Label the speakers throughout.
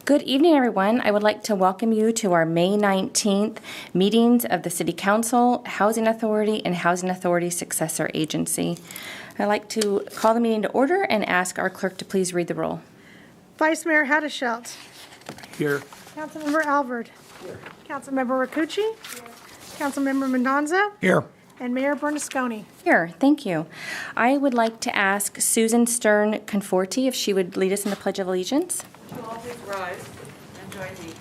Speaker 1: Good evening, everyone. I would like to welcome you to our May 19th meetings of the City Council, Housing Authority, and Housing Authority Successor Agency. I'd like to call the meeting to order and ask our clerk to please read the roll.
Speaker 2: Vice Mayor Haddishelt.
Speaker 3: Here.
Speaker 2: Councilmember Alvord. Here. Councilmember Rakucci. Here. Councilmember Mendonza.
Speaker 3: Here.
Speaker 2: And Mayor Bernasconi.
Speaker 1: Here, thank you. I would like to ask Susan Stern Conforti if she would lead us in the Pledge of Allegiance.
Speaker 4: To all please rise and join me.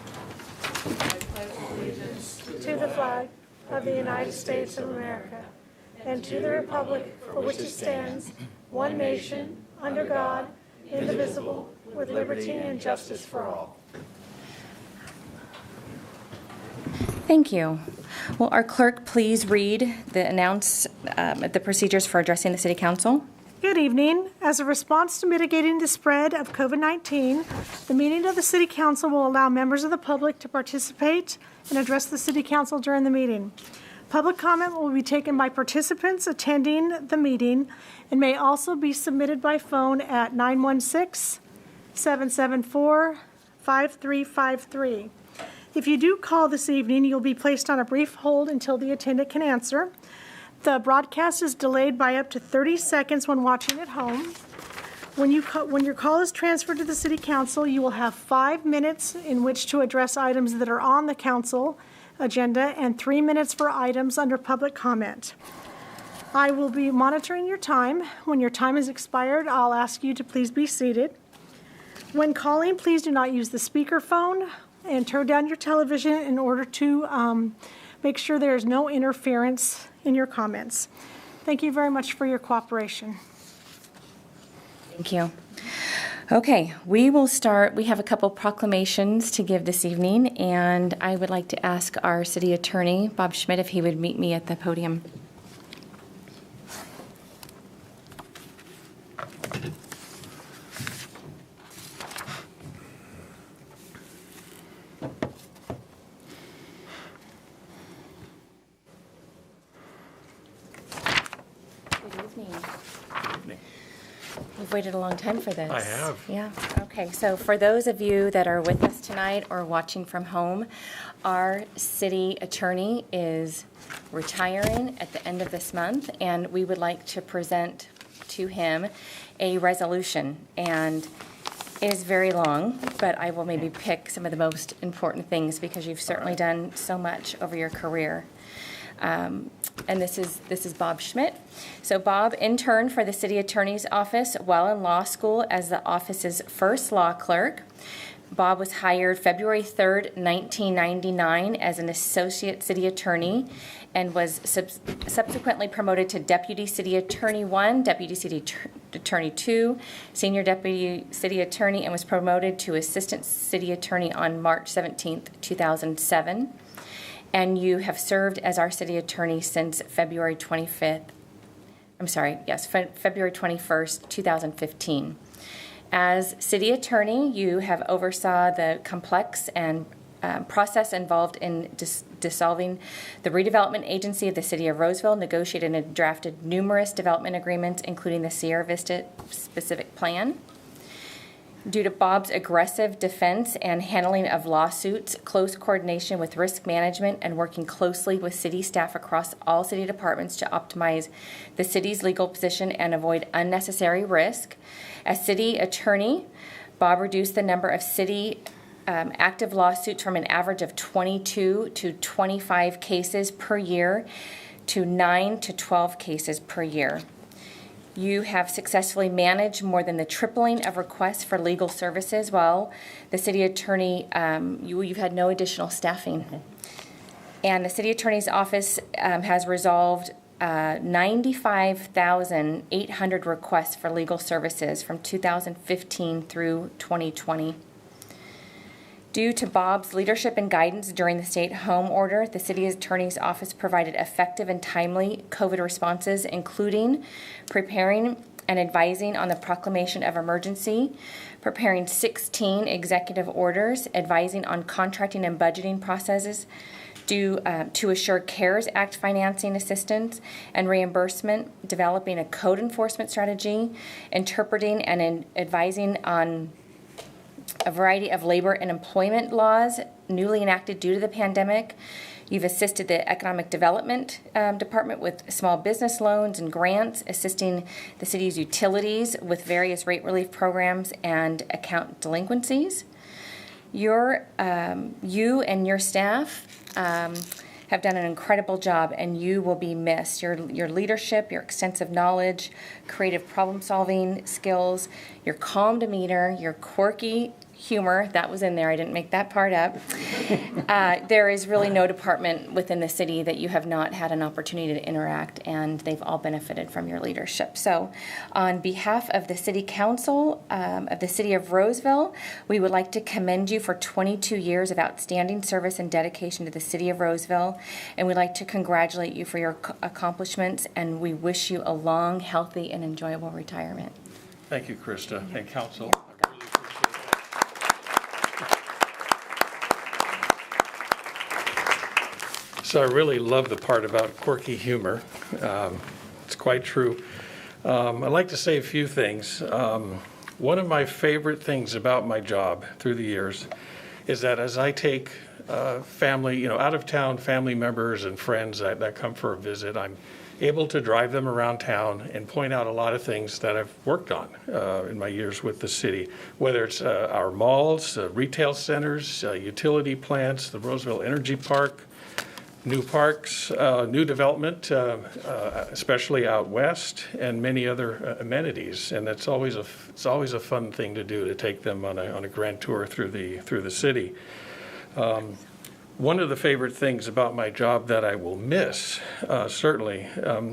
Speaker 4: I pledge allegiance
Speaker 2: To the flag of the United States of America and to the republic for which it stands, one nation, under God, indivisible, with liberty and justice for all.
Speaker 1: Thank you. Will our clerk please read the procedures for addressing the City Council?
Speaker 2: Good evening. As a response to mitigating the spread of COVID-19, the meeting of the City Council will allow members of the public to participate and address the City Council during the meeting. Public comment will be taken by participants attending the meeting and may also be submitted by phone at 916-774-5353. If you do call this evening, you'll be placed on a brief hold until the attendant can answer. The broadcast is delayed by up to 30 seconds when watching at home. When your call is transferred to the City Council, you will have 5 minutes in which to address items that are on the Council agenda and 3 minutes for items under public comment. I will be monitoring your time. When your time is expired, I'll ask you to please be seated. When calling, please do not use the speakerphone and turn down your television in order to make sure there is no interference in your comments. Thank you very much for your cooperation.
Speaker 1: Thank you. Okay, we will start. We have a couple proclamations to give this evening, and I would like to ask our City Attorney, Bob Schmidt, if he would meet me at the podium. We've waited a long time for this.
Speaker 3: I have.
Speaker 1: Yeah. Okay. So for those of you that are with us tonight or watching from home, our city attorney is retiring at the end of this month, and we would like to present to him a resolution. And it is very long, but I will maybe pick some of the most important things because you've certainly done so much over your career. And this is Bob Schmidt. So Bob interned for the City Attorney's Office while in law school as the office's first law clerk. Bob was hired February 3rd, 1999 as an associate city attorney and was subsequently promoted to Deputy City Attorney 1, Deputy City Attorney 2, Senior Deputy City Attorney, and was promoted to Assistant City Attorney on March 17th, 2007. And you have served as our city attorney since February 21st, 2015. As city attorney, you have oversaw the complex and process involved in dissolving the redevelopment agency of the city of Roseville, negotiated and drafted numerous development agreements, including the Sierra Vista specific plan. Due to Bob's aggressive defense and handling of lawsuits, close coordination with risk management, and working closely with city staff across all city departments to optimize the city's legal position and avoid unnecessary risk. As city attorney, Bob reduced the number of city active lawsuits from an average of 22 to 25 cases per year to 9 to 12 cases per year. You have successfully managed more than the tripling of requests for legal services while the city attorney, you've had no additional staffing. And the city attorney's office has resolved 95,800 requests for legal services from 2015 through 2020. Due to Bob's leadership and guidance during the stay-at-home order, the city attorney's office provided effective and timely COVID responses, including preparing and advising on the proclamation of emergency, preparing 16 executive orders, advising on contracting and budgeting processes to assure CARES Act financing assistance and reimbursement, developing a code enforcement strategy, interpreting and advising on a variety of labor and employment laws newly enacted due to the pandemic. You've assisted the Economic Development Department with small business loans and grants, assisting the city's utilities with various rate relief programs and account delinquencies. You and your staff have done an incredible job, and you will be missed. Your leadership, your extensive knowledge, creative problem-solving skills, your calm demeanor, your quirky humor, that was in there, I didn't make that part up. There is really no department within the city that you have not had an opportunity to interact, and they've all benefited from your leadership. So on behalf of the City Council of the City of Roseville, we would like to commend you for 22 years of outstanding service and dedication to the City of Roseville, and we'd like to congratulate you for your accomplishments, and we wish you a long, healthy, and enjoyable retirement.
Speaker 3: Thank you, Krista, and Council. So I really love the part about quirky humor. It's quite true. I'd like to say a few things. One of my favorite things about my job through the years is that as I take family, out of town family members and friends that come for a visit, I'm able to drive them around town and point out a lot of things that I've worked on in my years with the city, whether it's our malls, retail centers, utility plants, the Roseville Energy Park, new parks, new development, especially out west, and many other amenities. And it's always a fun thing to do, to take them on a grand tour through the city. One of the favorite things about my job that I will miss, certainly,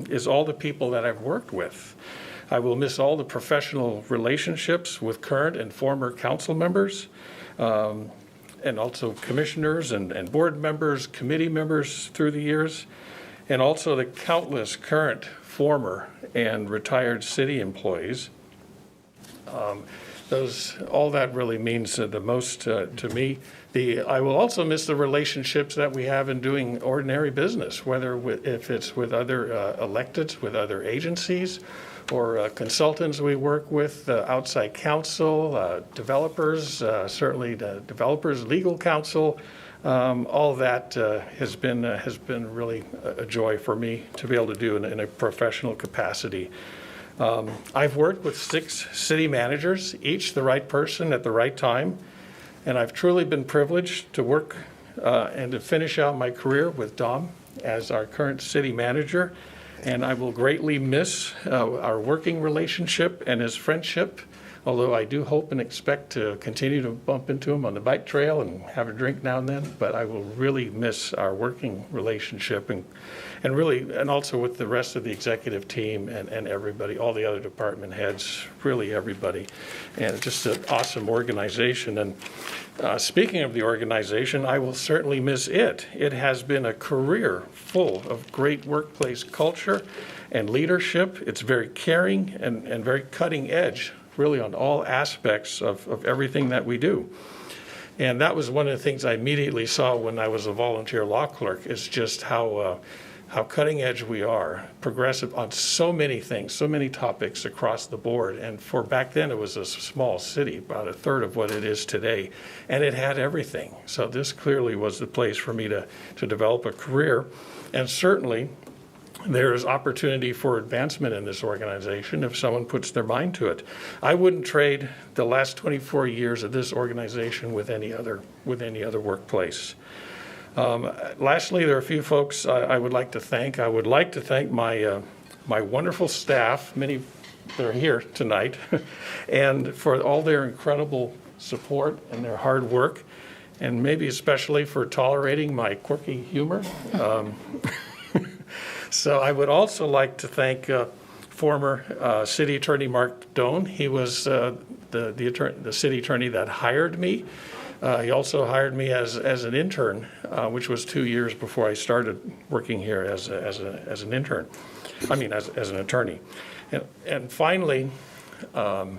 Speaker 3: is all the people that I've worked with. I will miss all the professional relationships with current and former council members, and also commissioners and board members, committee members through the years, and also the countless current, former, and retired city employees. All that really means the most to me. I will also miss the relationships that we have in doing ordinary business, whether if it's with other electeds, with other agencies, or consultants we work with, outside counsel, developers, certainly the developers, legal counsel. All that has been really a joy for me to be able to do in a professional capacity. I've worked with 6 city managers, each the right person at the right time, and I've truly been privileged to work and to finish out my career with Dom as our current city manager. And I will greatly miss our working relationship and his friendship, although I do hope and expect to continue to bump into him on the bike trail and have a drink now and then. But I will really miss our working relationship and also with the rest of the executive team and everybody, all the other department heads, really everybody. And just an awesome organization. And speaking of the organization, I will certainly miss it. It has been a career full of great workplace culture and leadership. It's very caring and very cutting edge, really, on all aspects of everything that we do. And that was one of the things I immediately saw when I was a volunteer law clerk, is just how cutting edge we are, progressive on so many things, so many topics across the board. And for back then, it was a small city, about a third of what it is today, and it had everything. So this clearly was the place for me to develop a career. And certainly, there is opportunity for advancement in this organization if someone puts their mind to it. I wouldn't trade the last 24 years of this organization with any other workplace. Lastly, there are a few folks I would like to thank. I would like to thank my wonderful staff, many that are here tonight, and for all their incredible support and their hard work, and maybe especially for tolerating my quirky humor. So I would also like to thank former City Attorney Mark Doan. He was the city attorney that hired me. He also hired me as an intern, which was 2 years before I started working here as an intern. I mean, as an attorney. And finally, and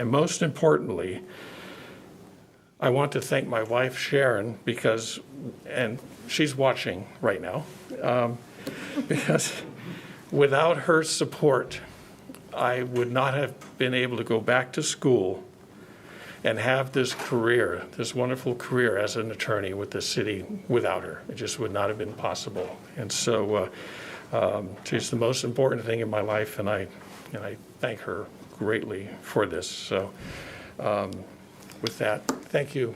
Speaker 3: most importantly, I want to thank my wife Sharon, and she's watching right now, because without her support, I would not have been able to go back to school and have this career, this wonderful career as an attorney with the city without her. It just would not have been possible. And so she's the most important thing in my life, and I thank her greatly for this. So with that, thank you,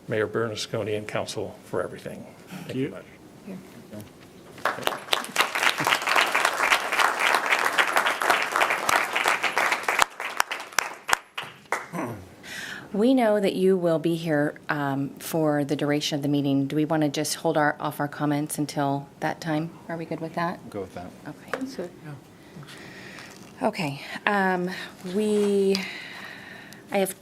Speaker 3: Mayor Bernasconi and Council, for everything. Thank you much.
Speaker 1: We know that you will be here for the duration of the meeting. Do we want to just hold off our comments until that time? Are we good with that?
Speaker 5: Go with that.
Speaker 1: Okay. Okay. I have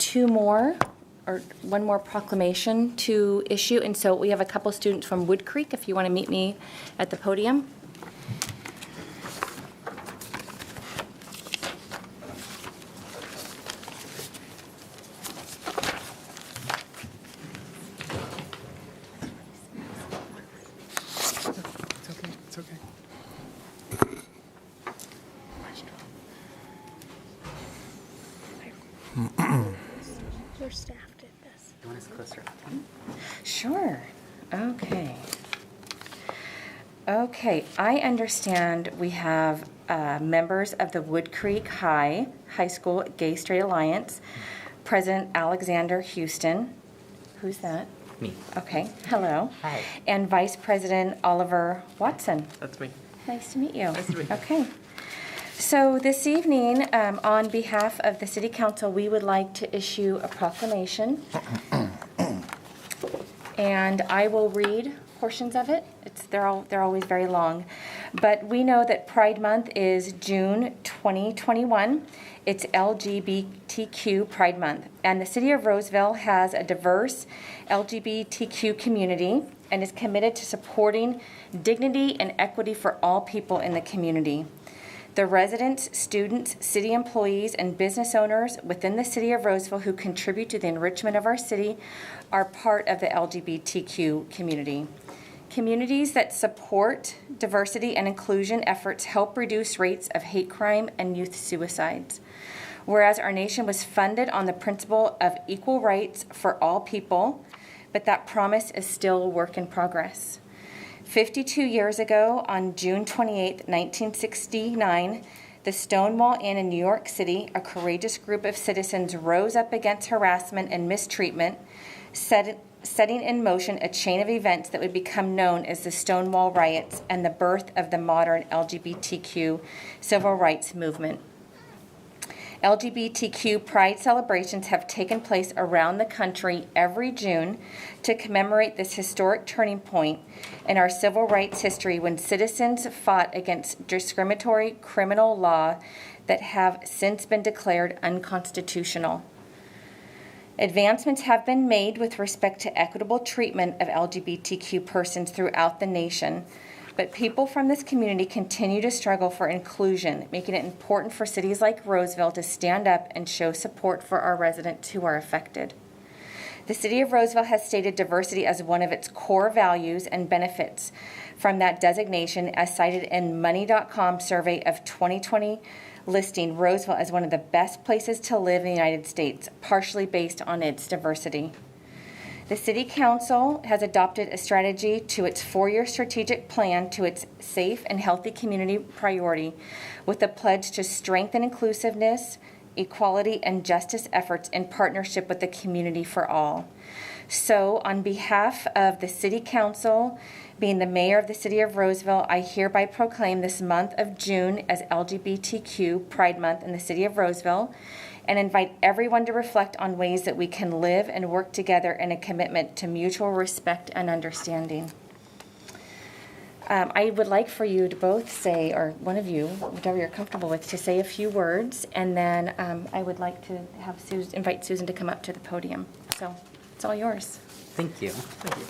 Speaker 1: one more proclamation to issue, and so we have a couple students from Wood Creek, if you want to meet me at the podium.
Speaker 5: It's okay.
Speaker 2: Your staff did this.
Speaker 5: You want us closer?
Speaker 1: Sure. Okay. Okay, I understand we have members of the Wood Creek High School Gay Straight Alliance, President Alexander Houston. Who's that?
Speaker 6: Me.
Speaker 1: Okay, hello.
Speaker 6: Hi.
Speaker 1: And Vice President Oliver Watson.
Speaker 6: That's me.
Speaker 1: Nice to meet you.
Speaker 6: Nice to meet you.
Speaker 1: Okay. So this evening, on behalf of the City Council, we would like to issue a proclamation. And I will read portions of it. They're always very long. But we know that Pride Month is June 2021. It's LGBTQ Pride Month. And the City of Roseville has a diverse LGBTQ community and is committed to supporting dignity and equity for all people in the community. The residents, students, city employees, and business owners within the City of Roseville who contribute to the enrichment of our city are part of the LGBTQ community. Communities that support diversity and inclusion efforts help reduce rates of hate crime and youth suicides. Whereas our nation was funded on the principle of equal rights for all people, but that promise is still a work in progress. 52 years ago, on June 28, 1969, the Stonewall Inn in New York City, a courageous group of citizens rose up against harassment and mistreatment, setting in motion a chain of events that would become known as the Stonewall Riots and the birth of the modern LGBTQ civil rights movement. LGBTQ pride celebrations have taken place around the country every June to commemorate this historic turning point in our civil rights history when citizens fought against discriminatory criminal law that have since been declared unconstitutional. Advancements have been made with respect to equitable treatment of LGBTQ persons throughout the nation, but people from this community continue to struggle for inclusion, making it important for cities like Roseville to stand up and show support for our residents who are affected. The City of Roseville has stated diversity as one of its core values and benefits from that designation, as cited in Money.com survey of 2020, listing Roseville as one of the best places to live in the United States, partially based on its diversity. The City Council has adopted a strategy to its 4-year strategic plan to its safe and healthy community priority with a pledge to strengthen inclusiveness, equality, and justice efforts in partnership with the community for all. So, on behalf of the City Council, being the mayor of the City of Roseville, I hereby proclaim this month of June as LGBTQ Pride Month in the City of Roseville, and invite everyone to reflect on ways that we can live and work together in a commitment to mutual respect and understanding. I would like for you to both say, or one of you, whatever you're comfortable with, to say a few words, and then I would like to have invite Susan to come up to the podium. So it's all yours.
Speaker 6: Thank you. Thank you.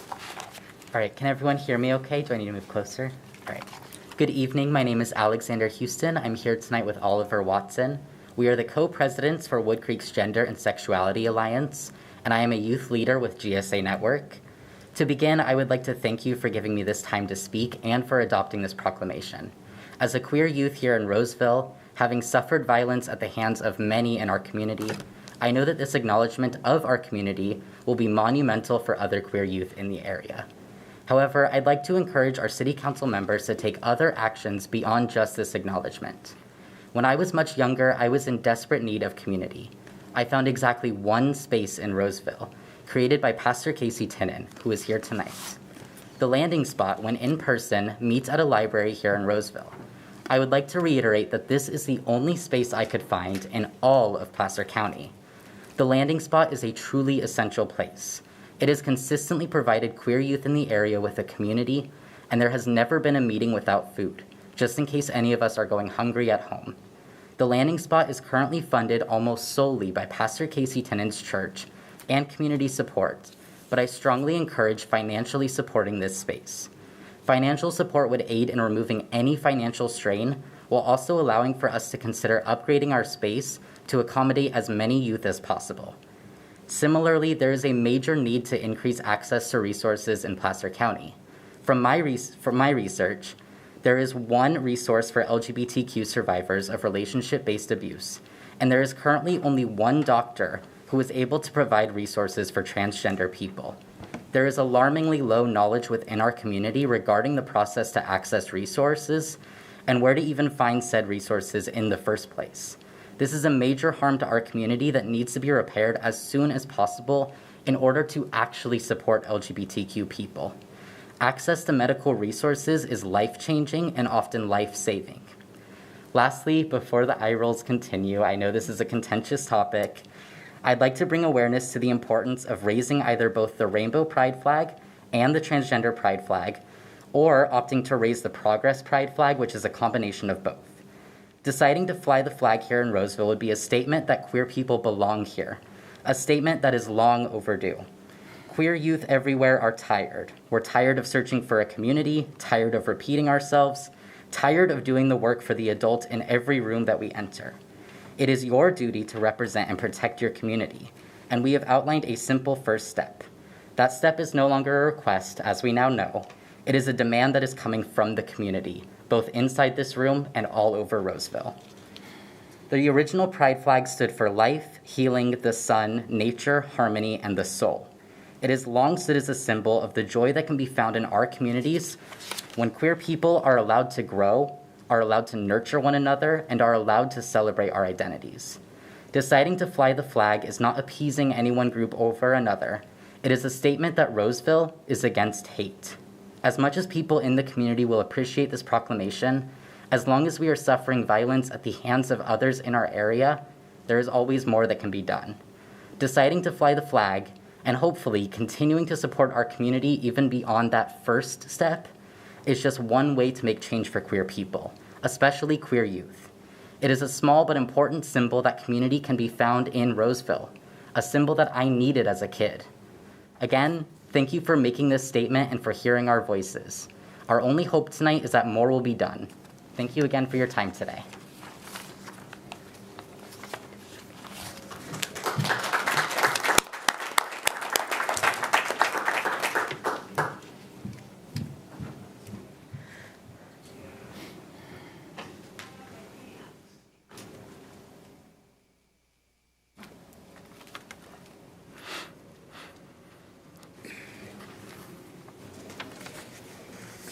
Speaker 6: All right, can everyone hear me okay? Do I need to move closer? All right. Good evening. My name is Alexander Houston. I'm here tonight with Oliver Watson. We are the co-presidents for Wood Creek's Gender and Sexuality Alliance, and I am a youth leader with GSA Network. To begin, I would like to thank you for giving me this time to speak and for adopting this proclamation. As a queer youth here in Roseville, having suffered violence at the hands of many in our community, I know that this acknowledgement of our community will be monumental for other queer youth in the area. However, I'd like to encourage our City Council members to take other actions beyond just this acknowledgement. When I was much younger, I was in desperate need of community. I found exactly one space in Roseville, created by Pastor Casey Tinnen, who is here tonight. The landing spot, when in person, meets at a library here in Roseville. I would like to reiterate that this is the only space I could find in all of Placer County. The landing spot is a truly essential place. It has consistently provided queer youth in the area with a community, and there has never been a meeting without food, just in case any of us are going hungry at home. The landing spot is currently funded almost solely by Pastor Casey Tinnen's church and community support, but I strongly encourage financially supporting this space. Financial support would aid in removing any financial strain, while also allowing for us to consider upgrading our space to accommodate as many youth as possible. Similarly, there is a major need to increase access to resources in Placer County. From my research, there is one resource for LGBTQ survivors of relationship-based abuse, and there is currently only one doctor who is able to provide resources for transgender people. There is alarmingly low knowledge within our community regarding the process to access resources and where to even find said resources in the first place. This is a major harm to our community that needs to be repaired as soon as possible in order to actually support LGBTQ people. Access to medical resources is life-changing and often life-saving. Lastly, before the eye rolls continue, I know this is a contentious topic, I'd like to bring awareness to the importance of raising either both the Rainbow Pride flag and the Transgender Pride flag, or opting to raise the Progress Pride flag, which is a combination of both. Deciding to fly the flag here in Roseville would be a statement that queer people belong here, a statement that is long overdue. Queer youth everywhere are tired. We're tired of searching for a community, tired of repeating ourselves, tired of doing the work for the adult in every room that we enter. It is your duty to represent and protect your community, and we have outlined a simple first step. That step is no longer a request, as we now know. It is a demand that is coming from the community, both inside this room and all over Roseville. The original Pride flag stood for life, healing, the sun, nature, harmony, and the soul. It has long stood as a symbol of the joy that can be found in our communities when queer people are allowed to grow, are allowed to nurture one another, and are allowed to celebrate our identities. Deciding to fly the flag is not appeasing any one group over another. It is a statement that Roseville is against hate. As much as people in the community will appreciate this proclamation, as long as we are suffering violence at the hands of others in our area, there is always more that can be done. Deciding to fly the flag, and hopefully continuing to support our community even beyond that first step, is just one way to make change for queer people, especially queer youth. It is a small but important symbol that community can be found in Roseville, a symbol that I needed as a kid. Again, thank you for making this statement and for hearing our voices. Our only hope tonight is that more will be done. Thank you again for your time today.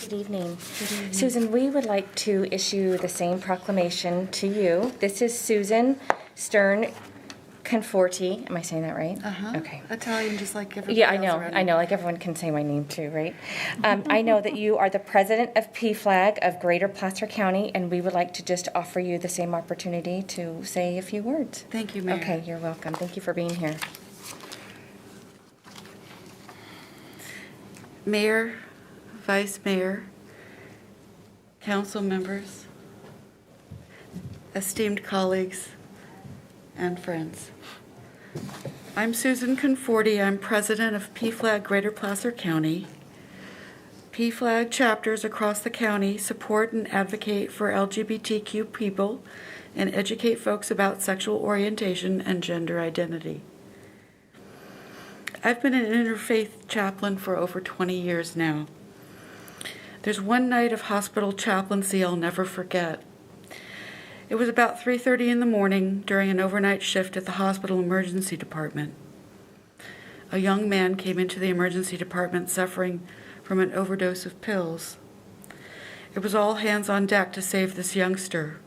Speaker 1: Good evening. Susan, we would like to issue the same proclamation to you. This is Susan Stern Conforti. Am I saying that right? Okay.
Speaker 4: Italian, just like everybody
Speaker 1: Yeah, I
Speaker 4: else
Speaker 1: know.
Speaker 4: around
Speaker 1: I
Speaker 4: here.
Speaker 1: know. Like everyone can say my name too, right? I know that you are the president of PFLAG of Greater Placer County, and we would like to just offer you the same opportunity to say a few words.
Speaker 4: Thank you, Mayor.
Speaker 1: Okay, you're welcome. Thank you for being here.
Speaker 4: Mayor, Vice Mayor, council members, esteemed colleagues, and friends. I'm Susan Conforti. I'm president of PFLAG Greater Placer County. PFLAG chapters across the county support and advocate for LGBTQ people and educate folks about sexual orientation and gender identity. I've been an interfaith chaplain for over 20 years now. There's one night of hospital chaplaincy I'll never forget. It was about 3:30 in the morning during an overnight shift at the hospital emergency department. A young man came into the emergency department suffering from an overdose of pills. It was all hands on deck to save this youngster.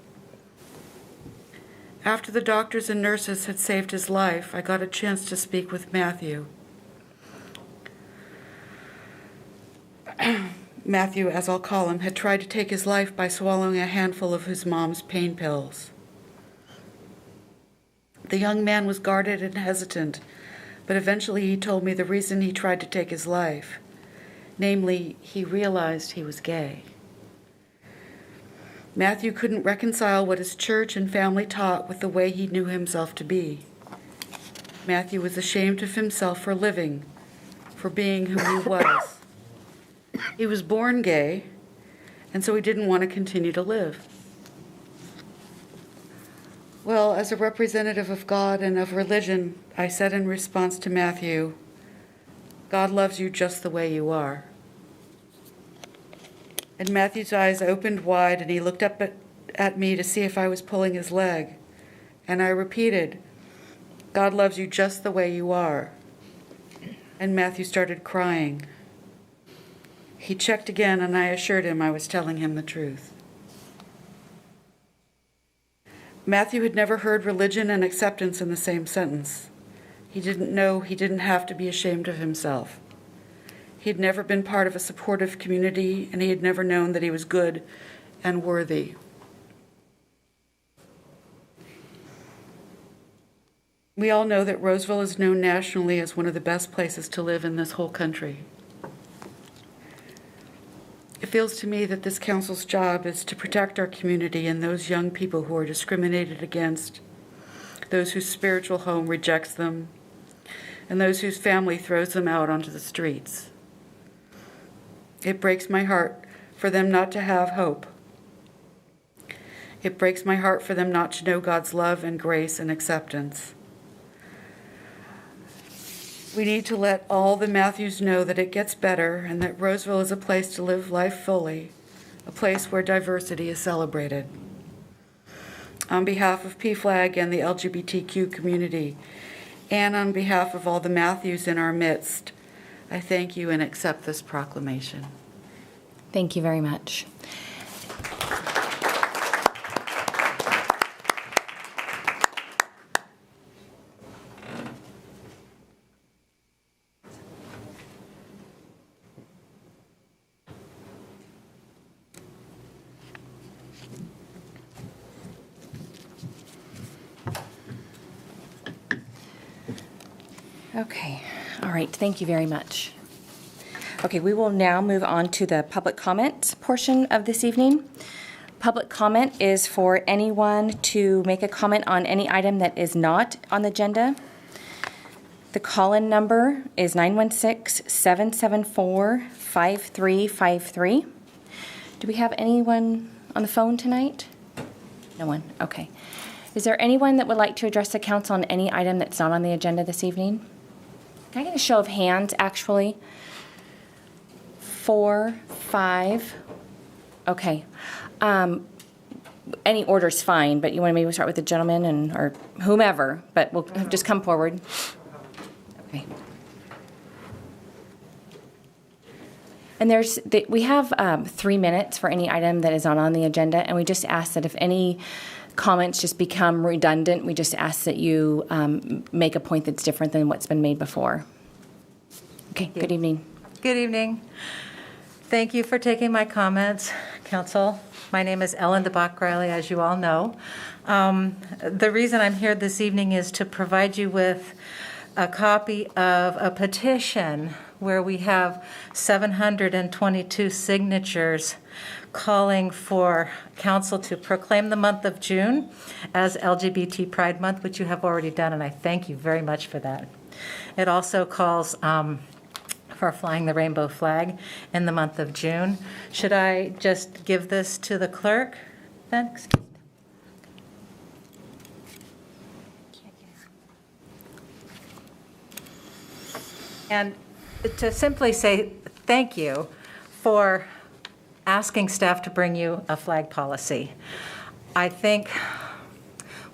Speaker 4: After the doctors and nurses had saved his life, I got a chance to speak with Matthew. Matthew, as I'll call him, had tried to take his life by swallowing a handful of his mom's pain pills. The young man was guarded and hesitant, but eventually he told me the reason he tried to take his life. Namely, he realized he was gay. Matthew couldn't reconcile what his church and family taught with the way he knew himself to be. Matthew was ashamed of himself for living, for being who he was. He was born gay, and so he didn't want to continue to live. Well, as a representative of God and of religion, I said in response to Matthew, God loves you just the way you are. And Matthew's eyes opened wide, and he looked up at me to see if I was pulling his leg. And I repeated, God loves you just the way you are. And Matthew started crying. He checked again, and I assured him I was telling him the truth. Matthew had never heard religion and acceptance in the same sentence. He didn't know he didn't have to be ashamed of himself. He had never been part of a supportive community, and he had never known that he was good and worthy. We all know that Roseville is known nationally as one of the best places to live in this whole country. It feels to me that this council's job is to protect our community and those young people who are discriminated against, those whose spiritual home rejects them, and those whose family throws them out onto the streets. It breaks my heart for them not to have hope. It breaks my heart for them not to know God's love and grace and acceptance. We need to let all the Matthews know that it gets better and that Roseville is a place to live life fully, a place where diversity is celebrated. On behalf of PFLAG and the LGBTQ community, and on behalf of all the Matthews in our midst, I thank you and accept this proclamation.
Speaker 1: Thank you very much. Okay, all right, thank you very much. Okay, we will now move on to the public comment portion of this evening. Public comment is for anyone to make a comment on any item that is not on the agenda. The call-in number is 916-774-5353. Do we have anyone on the phone tonight? No one, okay. Is there anyone that would like to address the council on any item that's not on the agenda this evening? Can I get a show of hands, actually? 4, 5. Okay. Any order's fine, but you want to maybe start with the gentleman or whomever, but we'll just come forward. Okay. And we have 3 minutes for any item that is not on the agenda, and we just ask that if any comments just become redundant, we just ask that you make a point that's different than what's been made before. Okay, good evening.
Speaker 5: Good evening. Thank you for taking my comments, Council. My name is Ellen DeBach-Riley, as you all know. The reason I'm here this evening is to provide you with a copy of a petition where we have 722 signatures calling for Council to proclaim the month of June as LGBT Pride Month, which you have already done, and I thank you very much for that. It also calls for flying the rainbow flag in the month of June. Should I just give this to the clerk then? Excuse me. And to simply say thank you for asking staff to bring you a flag policy. I think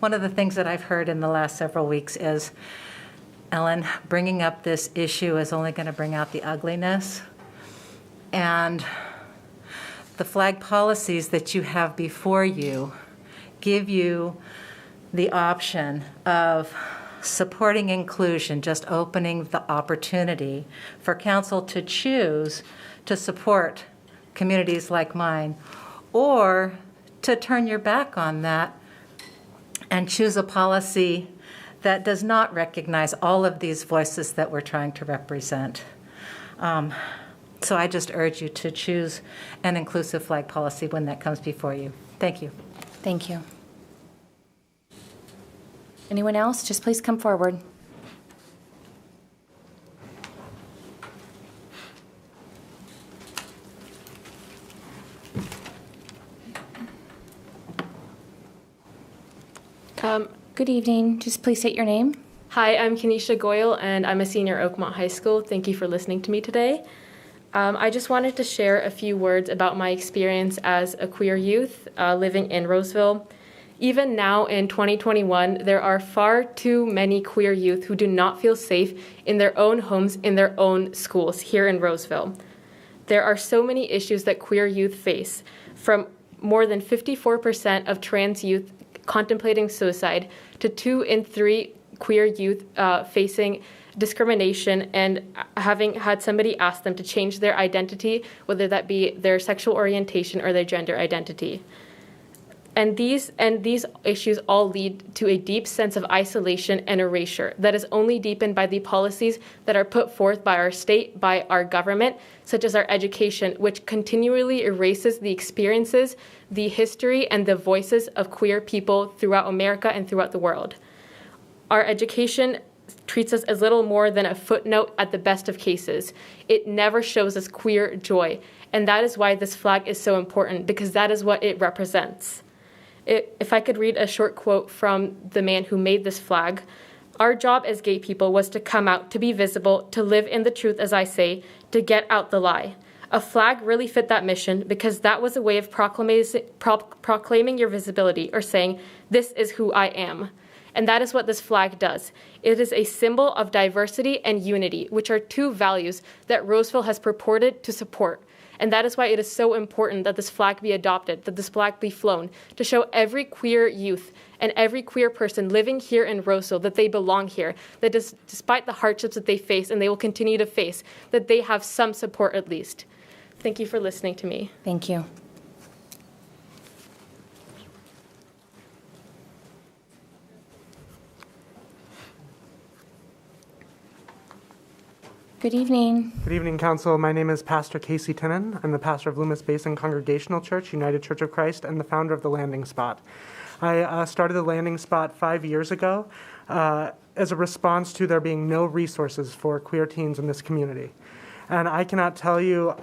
Speaker 5: one of the things that I've heard in the last several weeks is, Ellen, bringing up this issue is only going to bring out the ugliness. And the flag policies that you have before you give you the option of supporting inclusion, just opening the opportunity for council to choose to support communities like mine, or to turn your back on that and choose a policy that does not recognize all of these voices that we're trying to represent. So I just urge you to choose an inclusive flag policy when that comes before you. Thank you.
Speaker 1: Thank you. Anyone else? Just please come forward. Good evening. Just please state your name.
Speaker 7: Hi, I'm Kenesha Goyle, and I'm a senior at Oakmont High School. Thank you for listening to me today. I just wanted to share a few words about my experience as a queer youth living in Roseville. Even now in 2021, there are far too many queer youth who do not feel safe in their own homes, in their own schools here in Roseville. There are so many issues that queer youth face, from more than 54% of trans youth contemplating suicide to 2 in 3 queer youth facing discrimination and having had somebody ask them to change their identity, whether that be their sexual orientation or their gender identity. And these issues all lead to a deep sense of isolation and erasure that is only deepened by the policies that are put forth by our state, by our government, such as our education, which continually erases the experiences, the history, and the voices of queer people throughout America and throughout the world. Our education treats us as little more than a footnote at the best of cases. It never shows us queer joy, and that is why this flag is so important, because that is what it represents. If I could read a short quote from the man who made this flag, "Our job as gay people was to come out, to be visible, to live in the truth, as I say, to get out the lie. A flag really fit that mission because that was a way of proclaiming your visibility, or saying, this is who I am." And that is what this flag does. It is a symbol of diversity and unity, which are 2 values that Roseville has purported to support. And that is why it is so important that this flag be adopted, that this flag be flown, to show every queer youth and every queer person living here in Roseville that they belong here, that despite the hardships that they face and they will continue to face, that they have some support at least. Thank you for listening to me.
Speaker 1: Thank you. Good evening.
Speaker 8: Good evening, Council. My name is Pastor Casey Tinnen. I'm the pastor of Loomis Basin Congregational Church, United Church of Christ, and the founder of the Landing Spot. I started the Landing Spot 5 years ago as a response to there being no resources for queer teens in this community. And I cannot tell you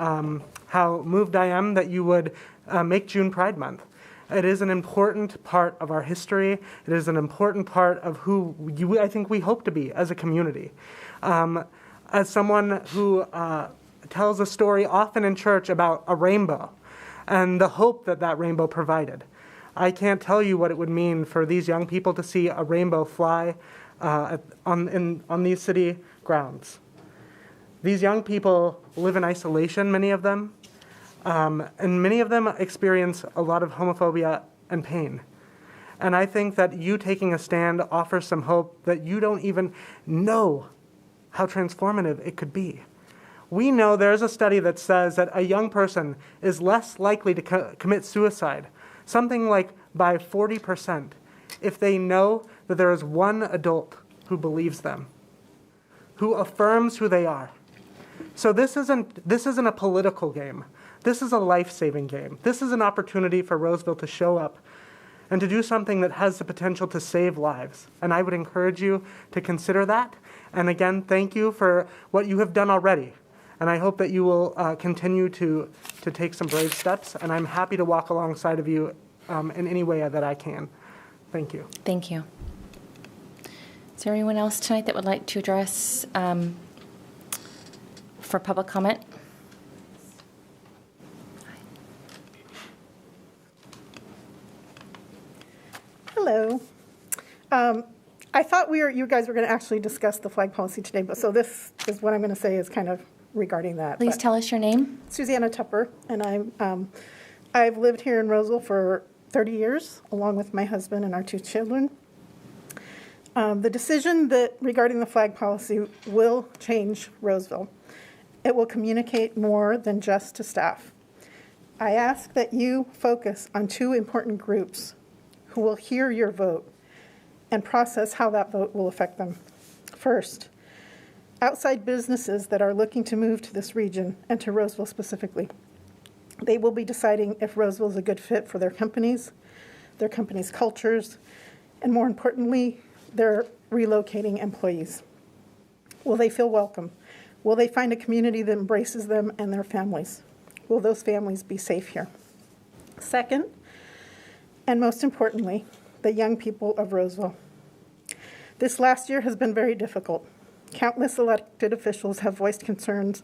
Speaker 8: how moved I am that you would make June Pride Month. It is an important part of our history. It is an important part of who I think we hope to be as a community. As someone who tells a story often in church about a rainbow and the hope that that rainbow provided, I can't tell you what it would mean for these young people to see a rainbow fly on these city grounds. These young people live in isolation, many of them, and many of them experience a lot of homophobia and pain. And I think that you taking a stand offers some hope that you don't even know how transformative it could be. We know there's a study that says that a young person is less likely to commit suicide, something like by 40%, if they know that there is one adult who believes them, who affirms who they are. So this isn't a political game. This is a life-saving game. This is an opportunity for Roseville to show up and to do something that has the potential to save lives. And I would encourage you to consider that. And again, thank you for what you have done already. And I hope that you will continue to take some brave steps. And I'm happy to walk alongside of you in any way that I can. Thank you.
Speaker 1: Thank you. Is there anyone else tonight that would like to address for public comment?
Speaker 2: Hello. I thought you guys were going to actually discuss the flag policy today, but so this is what I'm going to say is kind of regarding that.
Speaker 1: Please tell us your name.
Speaker 2: Susanna Tupper, and I've lived here in Roseville for 30 years, along with my husband and our 2 children. The decision regarding the flag policy will change Roseville. It will communicate more than just to staff. I ask that you focus on 2 important groups who will hear your vote and process how that vote will affect them. First, outside businesses that are looking to move to this region and to Roseville specifically. They will be deciding if Roseville is a good fit for their companies' cultures, and more importantly, their relocating employees. Will they feel welcome? Will they find a community that embraces them and their families? Will those families be safe here? Second, and most importantly, the young people of Roseville. This last year has been very difficult. Countless elected officials have voiced concerns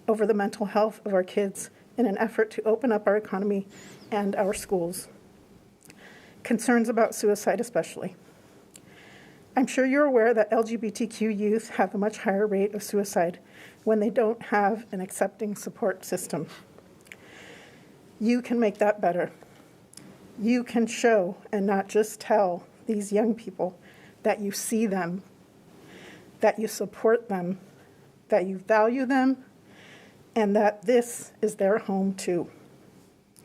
Speaker 2: over the mental health of our kids in an effort to open up our economy and our schools. Concerns about suicide especially. I'm sure you're aware that LGBTQ youth have a much higher rate of suicide when they don't have an accepting support system. You can make that better. You can show and not just tell these young people that you see them, that you support them, that you value them, and that this is their home too.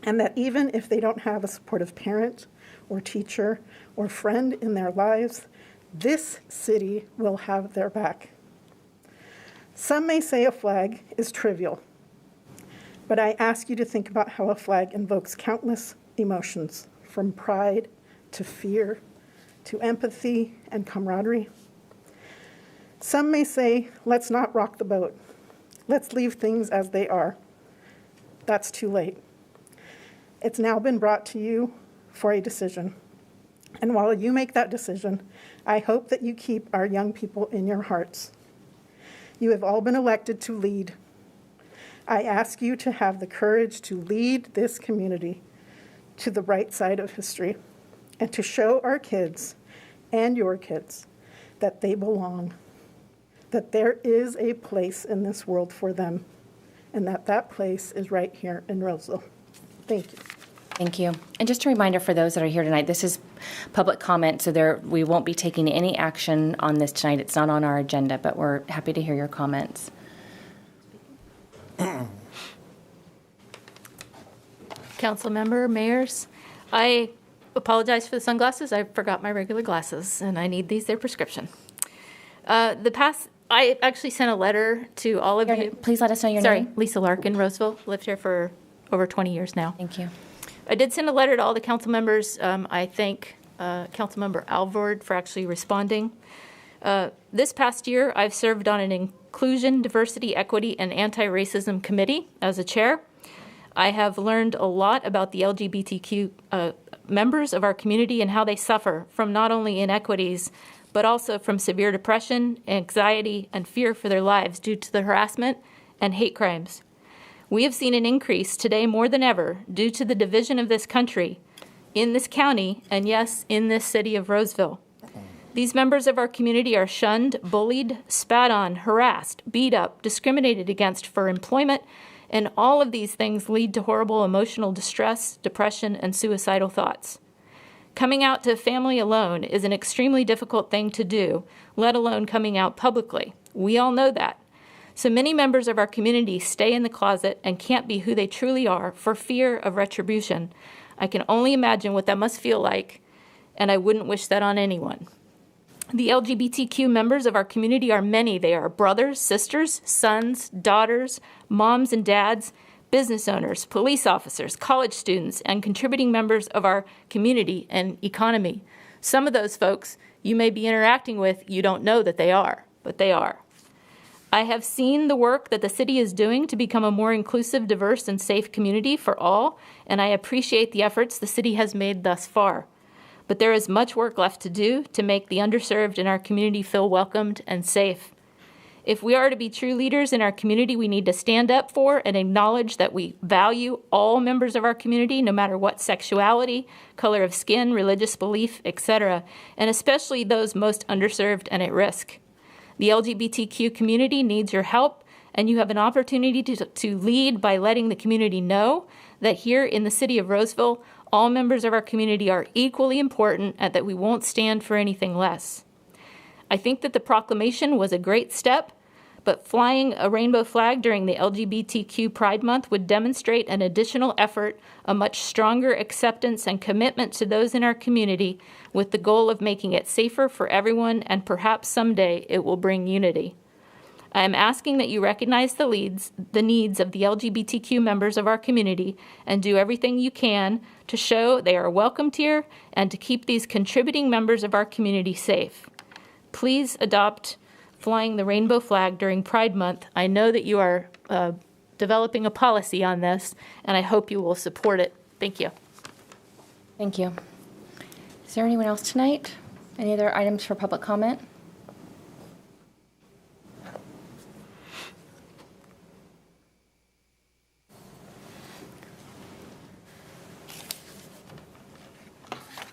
Speaker 2: And that even if they don't have a supportive parent or teacher or friend in their lives, this city will have their back. Some may say a flag is trivial, but I ask you to think about how a flag invokes countless emotions, from pride to fear to empathy and camaraderie. Some may say, let's not rock the boat. Let's leave things as they are. That's too late. It's now been brought to you for a decision. And while you make that decision, I hope that you keep our young people in your hearts. You have all been elected to lead. I ask you to have the courage to lead this community to the right side of history and to show our kids and your kids that they belong, that there is a place in this world for them, and that place is right here in Roseville. Thank you.
Speaker 1: Thank you. And just a reminder for those that are here tonight, this is public comment, so we won't be taking any action on this tonight. It's not on our agenda, but we're happy to hear your comments.
Speaker 9: Council member, mayors, I apologize for the sunglasses. I forgot my regular glasses, and I need these. They're prescription. I actually sent a letter to all of you.
Speaker 1: Please let us know your name.
Speaker 9: Sorry, Lisa Larkin, Roseville. Lived here for over 20 years now.
Speaker 1: Thank you.
Speaker 9: I did send a letter to all the council members. I thank Councilmember Alvord for actually responding. This past year, I've served on an Inclusion, Diversity, Equity, and Anti-Racism Committee as a chair. I have learned a lot about the LGBTQ members of our community and how they suffer from not only inequities, but also from severe depression, anxiety, and fear for their lives due to the harassment and hate crimes. We have seen an increase today more than ever due to the division of this country, in this county, and yes, in this city of Roseville. These members of our community are shunned, bullied, spat on, harassed, beat up, discriminated against for employment, and all of these things lead to horrible emotional distress, depression, and suicidal thoughts. Coming out to a family alone is an extremely difficult thing to do, let alone coming out publicly. We all know that. So many members of our community stay in the closet and can't be who they truly are for fear of retribution. I can only imagine what that must feel like, and I wouldn't wish that on anyone. The LGBTQ members of our community are many. They are brothers, sisters, sons, daughters, moms and dads, business owners, police officers, college students, and contributing members of our community and economy. Some of those folks you may be interacting with, you don't know that they are, but they are. I have seen the work that the city is doing to become a more inclusive, diverse, and safe community for all, and I appreciate the efforts the city has made thus far. But there is much work left to do to make the underserved in our community feel welcomed and safe. If we are to be true leaders in our community, we need to stand up for and acknowledge that we value all members of our community, no matter what sexuality, color of skin, religious belief, etc., and especially those most underserved and at risk. The LGBTQ community needs your help, and you have an opportunity to lead by letting the community know that here in the city of Roseville, all members of our community are equally important and that we won't stand for anything less. I think that the proclamation was a great step, but flying a rainbow flag during the LGBTQ Pride Month would demonstrate an additional effort, a much stronger acceptance and commitment to those in our community, with the goal of making it safer for everyone, and perhaps someday it will bring unity. I am asking that you recognize the needs of the LGBTQ members of our community and do everything you can to show they are welcomed here and to keep these contributing members of our community safe. Please adopt flying the rainbow flag during Pride Month. I know that you are developing a policy on this, and I hope you will support it. Thank you.
Speaker 1: Thank you. Is there anyone else tonight? Any other items for public comment?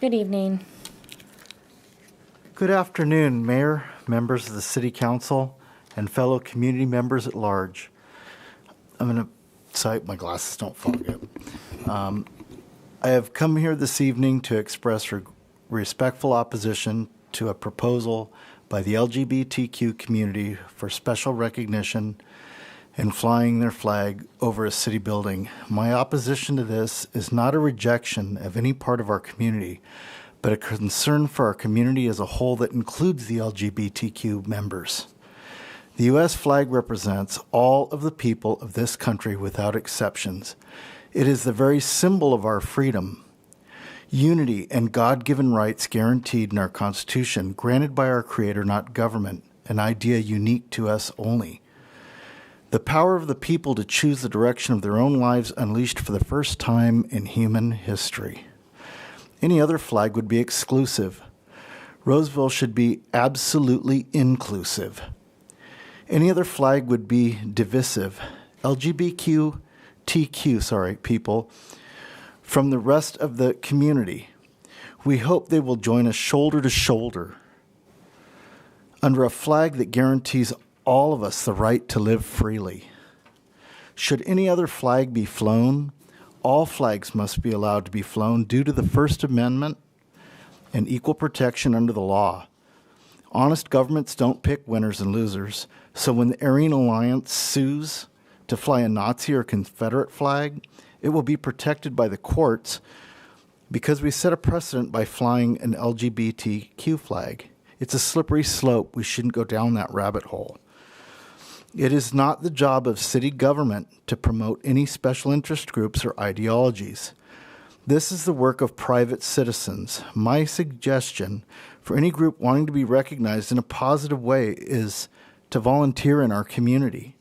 Speaker 1: Good evening.
Speaker 10: Good afternoon, Mayor, members of the City Council, and fellow community members at large. I'm going to, sorry, my glasses don't fog up. I have come here this evening to express respectful opposition to a proposal by the LGBTQ community for special recognition and flying their flag over a city building. My opposition to this is not a rejection of any part of our community, but a concern for our community as a whole that includes the LGBTQ members. The U.S. flag represents all of the people of this country without exceptions. It is the very symbol of our freedom, unity, and God-given rights guaranteed in our Constitution, granted by our Creator, not government, an idea unique to us only. The power of the people to choose the direction of their own lives unleashed for the first time in human history. Any other flag would be exclusive. Roseville should be absolutely inclusive. Any other flag would be divisive. LGBTQ people from the rest of the community. We hope they will join us shoulder to shoulder under a flag that guarantees all of us the right to live freely. Should any other flag be flown, all flags must be allowed to be flown due to the First Amendment and equal protection under the law. Honest governments don't pick winners and losers, so when the Aryan Alliance sues to fly a Nazi or Confederate flag, it will be protected by the courts because we set a precedent by flying an LGBTQ flag. It's a slippery slope. We shouldn't go down that rabbit hole. It is not the job of city government to promote any special interest groups or ideologies. This is the work of private citizens. My suggestion for any group wanting to be recognized in a positive way is to volunteer in our community.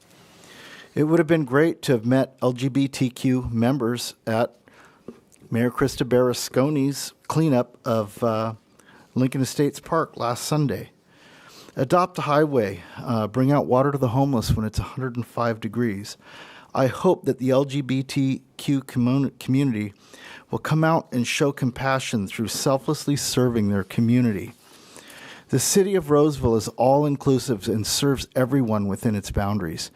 Speaker 10: It would have been great to have met LGBTQ members at Mayor Krista Berlusconi's cleanup of Lincoln Estates Park last Sunday. Adopt a highway, bring out water to the homeless when it's 105 degrees. I hope that the LGBTQ community will come out and show compassion through selflessly serving their community. The city of Roseville is all-inclusive and serves everyone within its boundaries.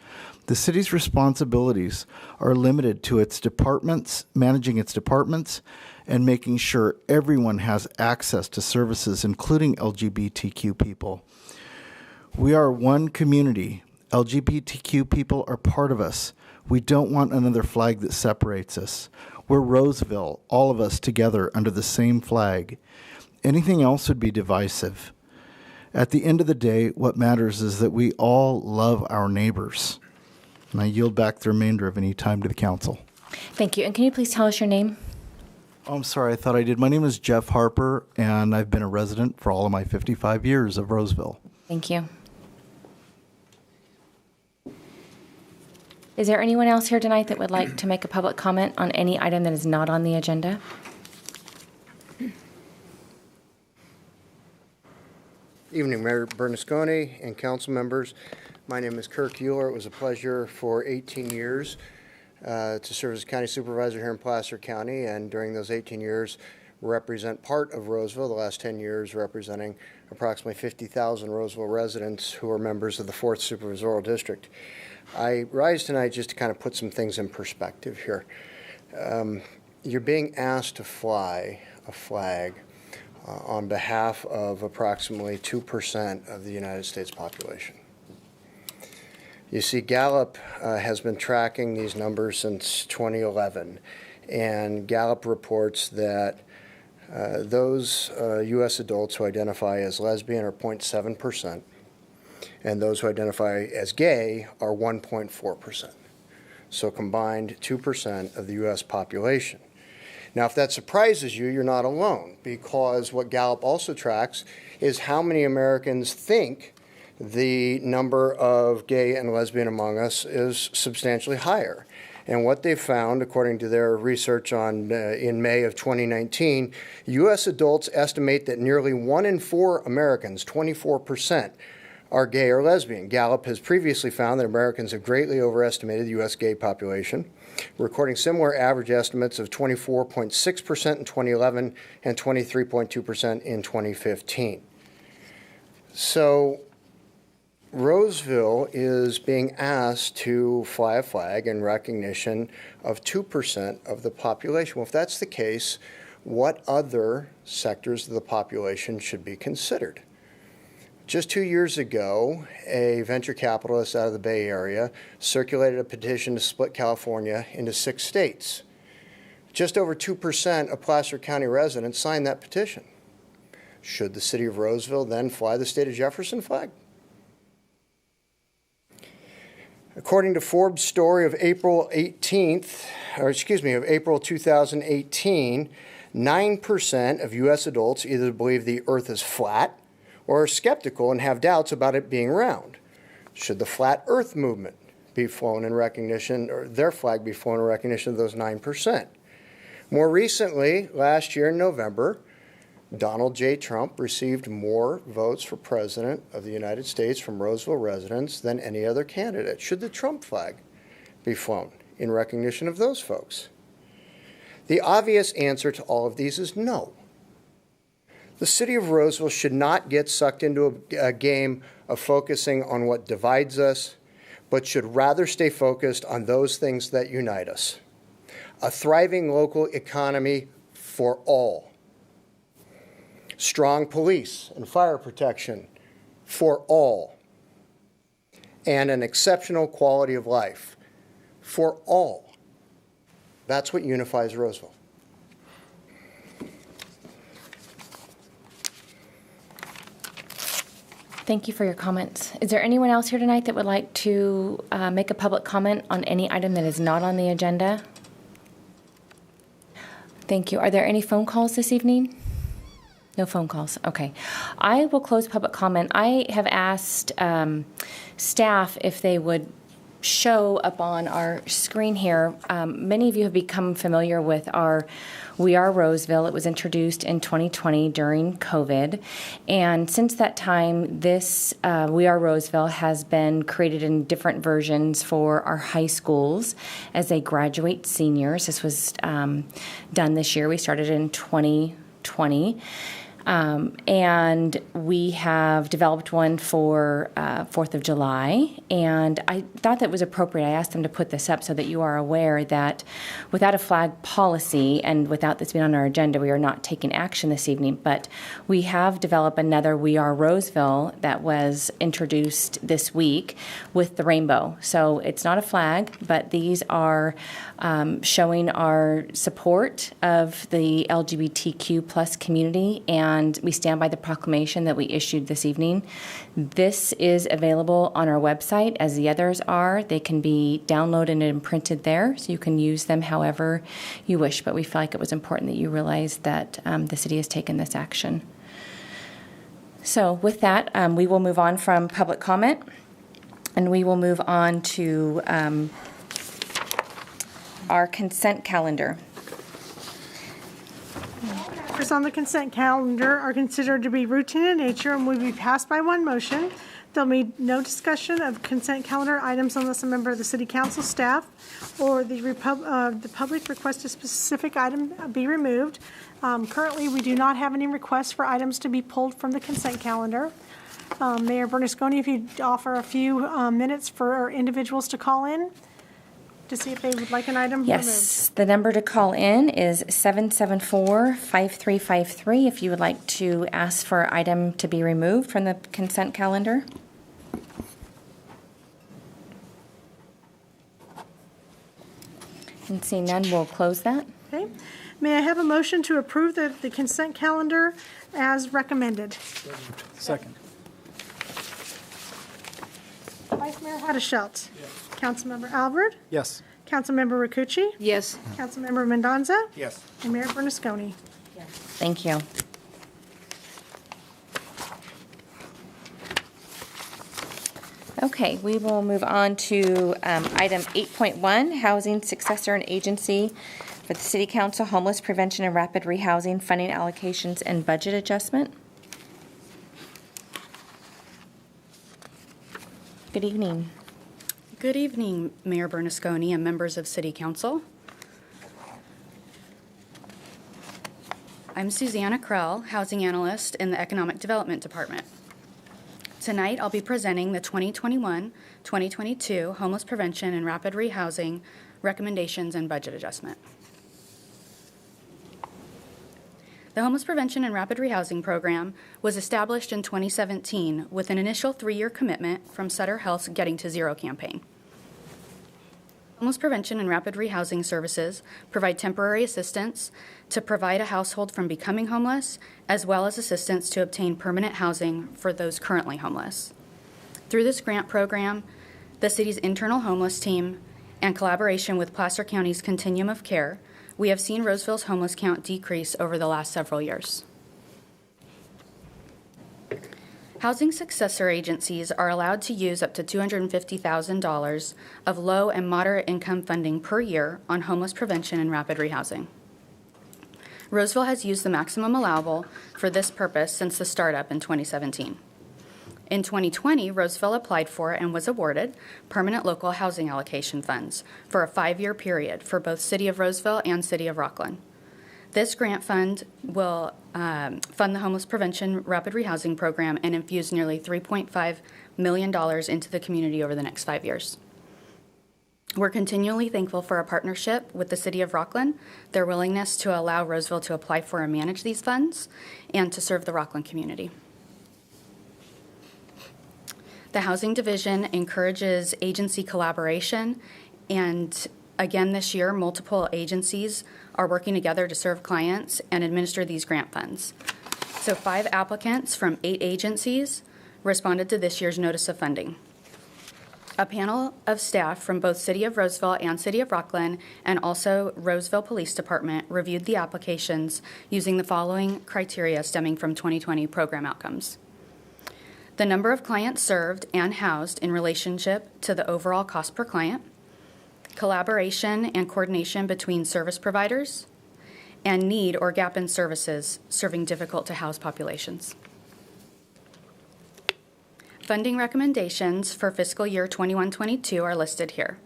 Speaker 10: The city's responsibilities are limited to its departments, managing its departments, and making sure everyone has access to services, including LGBTQ people. We are one community. LGBTQ people are part of us. We don't want another flag that separates us. We're Roseville, all of us together under the same flag. Anything else would be divisive. At the end of the day, what matters is that we all love our neighbors. And I yield back the remainder of any time to the council.
Speaker 1: Thank you. And can you please tell us your name?
Speaker 10: Oh, I'm sorry, I thought I did. My name is Jeff Harper, and I've been a resident for all of my 55 years of Roseville.
Speaker 1: Thank you. Is there anyone else here tonight that would like to make a public comment on any item that is not on the agenda?
Speaker 11: Evening, Mayor Bernasconi and council members. My name is Kirk Euler. It was a pleasure for 18 years to serve as county supervisor here in Placer County, and during those 18 years represent part of Roseville, the last 10 years representing approximately 50,000 Roseville residents who are members of the 4th Supervisorial District. I rise tonight just to kind of put some things in perspective here. You're being asked to fly a flag on behalf of approximately 2% of the United States population. You see, Gallup has been tracking these numbers since 2011, and Gallup reports that those U.S. adults who identify as lesbian are 0.7%, and those who identify as gay are 1.4%. So combined 2% of the U.S. population. Now, if that surprises you, you're not alone, because what Gallup also tracks is how many Americans think the number of gay and lesbian among us is substantially higher. And what they found, according to their research in May of 2019, U.S. adults estimate that nearly 1 in 4 Americans, 24%, are gay or lesbian. Gallup has previously found that Americans have greatly overestimated the U.S. gay population, recording similar average estimates of 24.6% in 2011 and 23.2% in 2015. So Roseville is being asked to fly a flag in recognition of 2% of the population. Well, if that's the case, what other sectors of the population should be considered? Just 2 years ago, a venture capitalist out of the Bay Area circulated a petition to split California into 6 states. Just over 2% of Placer County residents signed that petition. Should the city of Roseville then fly the state of Jefferson flag? According to Forbes' story of April 2018, 9% of U.S. adults either believe the earth is flat or are skeptical and have doubts about it being round. Should the flat earth movement be flown in recognition, or their flag be flown in recognition of those 9%? More recently, last year in November, Donald J. Trump received more votes for president of the United States from Roseville residents than any other candidate. Should the Trump flag be flown in recognition of those folks? The obvious answer to all of these is no. The city of Roseville should not get sucked into a game of focusing on what divides us, but should rather stay focused on those things that unite us. A thriving local economy for all. Strong police and fire protection for all. And an exceptional quality of life for all. That's what unifies Roseville.
Speaker 1: Thank you for your comments. Is there anyone else here tonight that would like to make a public comment on any item that is not on the agenda? Thank you. Are there any phone calls this evening? No phone calls. Okay. I will close public comment. I have asked staff if they would show up on our screen here. Many of you have become familiar with our We Are Roseville. It was introduced in 2020 during COVID. And since that time, this We Are Roseville has been created in different versions for our high schools as they graduate seniors. This was done this year. We started in 2020. And we have developed one for 4th of July, and I thought that was appropriate. I asked them to put this up so that you are aware that without a flag policy and without this being on our agenda, we are not taking action this evening, but we have developed another We Are Roseville that was introduced this week with the rainbow. So it's not a flag, but these are showing our support of the LGBTQ plus community, and we stand by the proclamation that we issued this evening. This is available on our website as the others are. They can be downloaded and printed there, so you can use them however you wish, but we feel like it was important that you realize that the city has taken this action. So with that, we will move on from public comment, and we will move on to our consent calendar.
Speaker 2: Matters on the consent calendar are considered to be routine in nature and will be passed by one motion. There'll be no discussion of consent calendar items unless a member of the city council staff or the public requests a specific item be removed. Currently, we do not have any requests for items to be pulled from the consent calendar. Mayor Bernasconi, if you'd offer a few minutes for individuals to call in to see if they would like an item removed.
Speaker 1: Yes, the number to call in is 774-5353 if you would like to ask for an item to be removed from the consent calendar. And seeing none, we'll close that.
Speaker 2: Okay. May I have a motion to approve the consent calendar as recommended?
Speaker 12: Second.
Speaker 2: Vice Mayor Haddashelt. Yes. Councilmember Alvord.
Speaker 12: Yes.
Speaker 2: Councilmember Rakucci.
Speaker 9: Yes.
Speaker 2: Councilmember Mendoza.
Speaker 12: Yes.
Speaker 2: And Mayor Bernasconi.
Speaker 1: Thank you. Okay, we will move on to item 8.1, Housing Successor and Agency for the City Council, Homeless Prevention and Rapid Rehousing, Funding Allocations and Budget Adjustment. Good evening.
Speaker 13: Good evening, Mayor Bernasconi and members of City Council. I'm Susanna Krell, Housing Analyst in the Economic Development Department. Tonight, I'll be presenting the 2021-2022 Homeless Prevention and Rapid Rehousing Recommendations and Budget Adjustment. The Homeless Prevention and Rapid Rehousing Program was established in 2017 with an initial 3-year commitment from Sutter Health's Getting to Zero campaign. Homeless prevention and rapid rehousing services provide temporary assistance to provide a household from becoming homeless, as well as assistance to obtain permanent housing for those currently homeless. Through this grant program, the city's internal homeless team, and collaboration with Placer County's Continuum of Care, we have seen Roseville's homeless count decrease over the last several years. Housing successor agencies are allowed to use up to $250,000 of low and moderate income funding per year on homeless prevention and rapid rehousing. Roseville has used the maximum allowable for this purpose since the startup in 2017. In 2020, Roseville applied for and was awarded permanent local housing allocation funds for a 5-year period for both City of Roseville and City of Rockland. This grant fund will fund the Homeless Prevention Rapid Rehousing Program and infuse nearly $3.5 million into the community over the next 5 years. We're continually thankful for our partnership with the City of Rockland, their willingness to allow Roseville to apply for and manage these funds, and to serve the Rockland community. The Housing Division encourages agency collaboration, and again this year, multiple agencies are working together to serve clients and administer these grant funds. So 5 applicants from 8 agencies responded to this year's notice of funding. A panel of staff from both City of Roseville and City of Rockland, and also Roseville Police Department, reviewed the applications using the following criteria stemming from 2020 program outcomes: the number of clients served and housed in relationship to the overall cost per client, collaboration and coordination between service providers, and need or gap in services serving difficult-to-house populations. Funding recommendations for fiscal year 21-22 are listed here.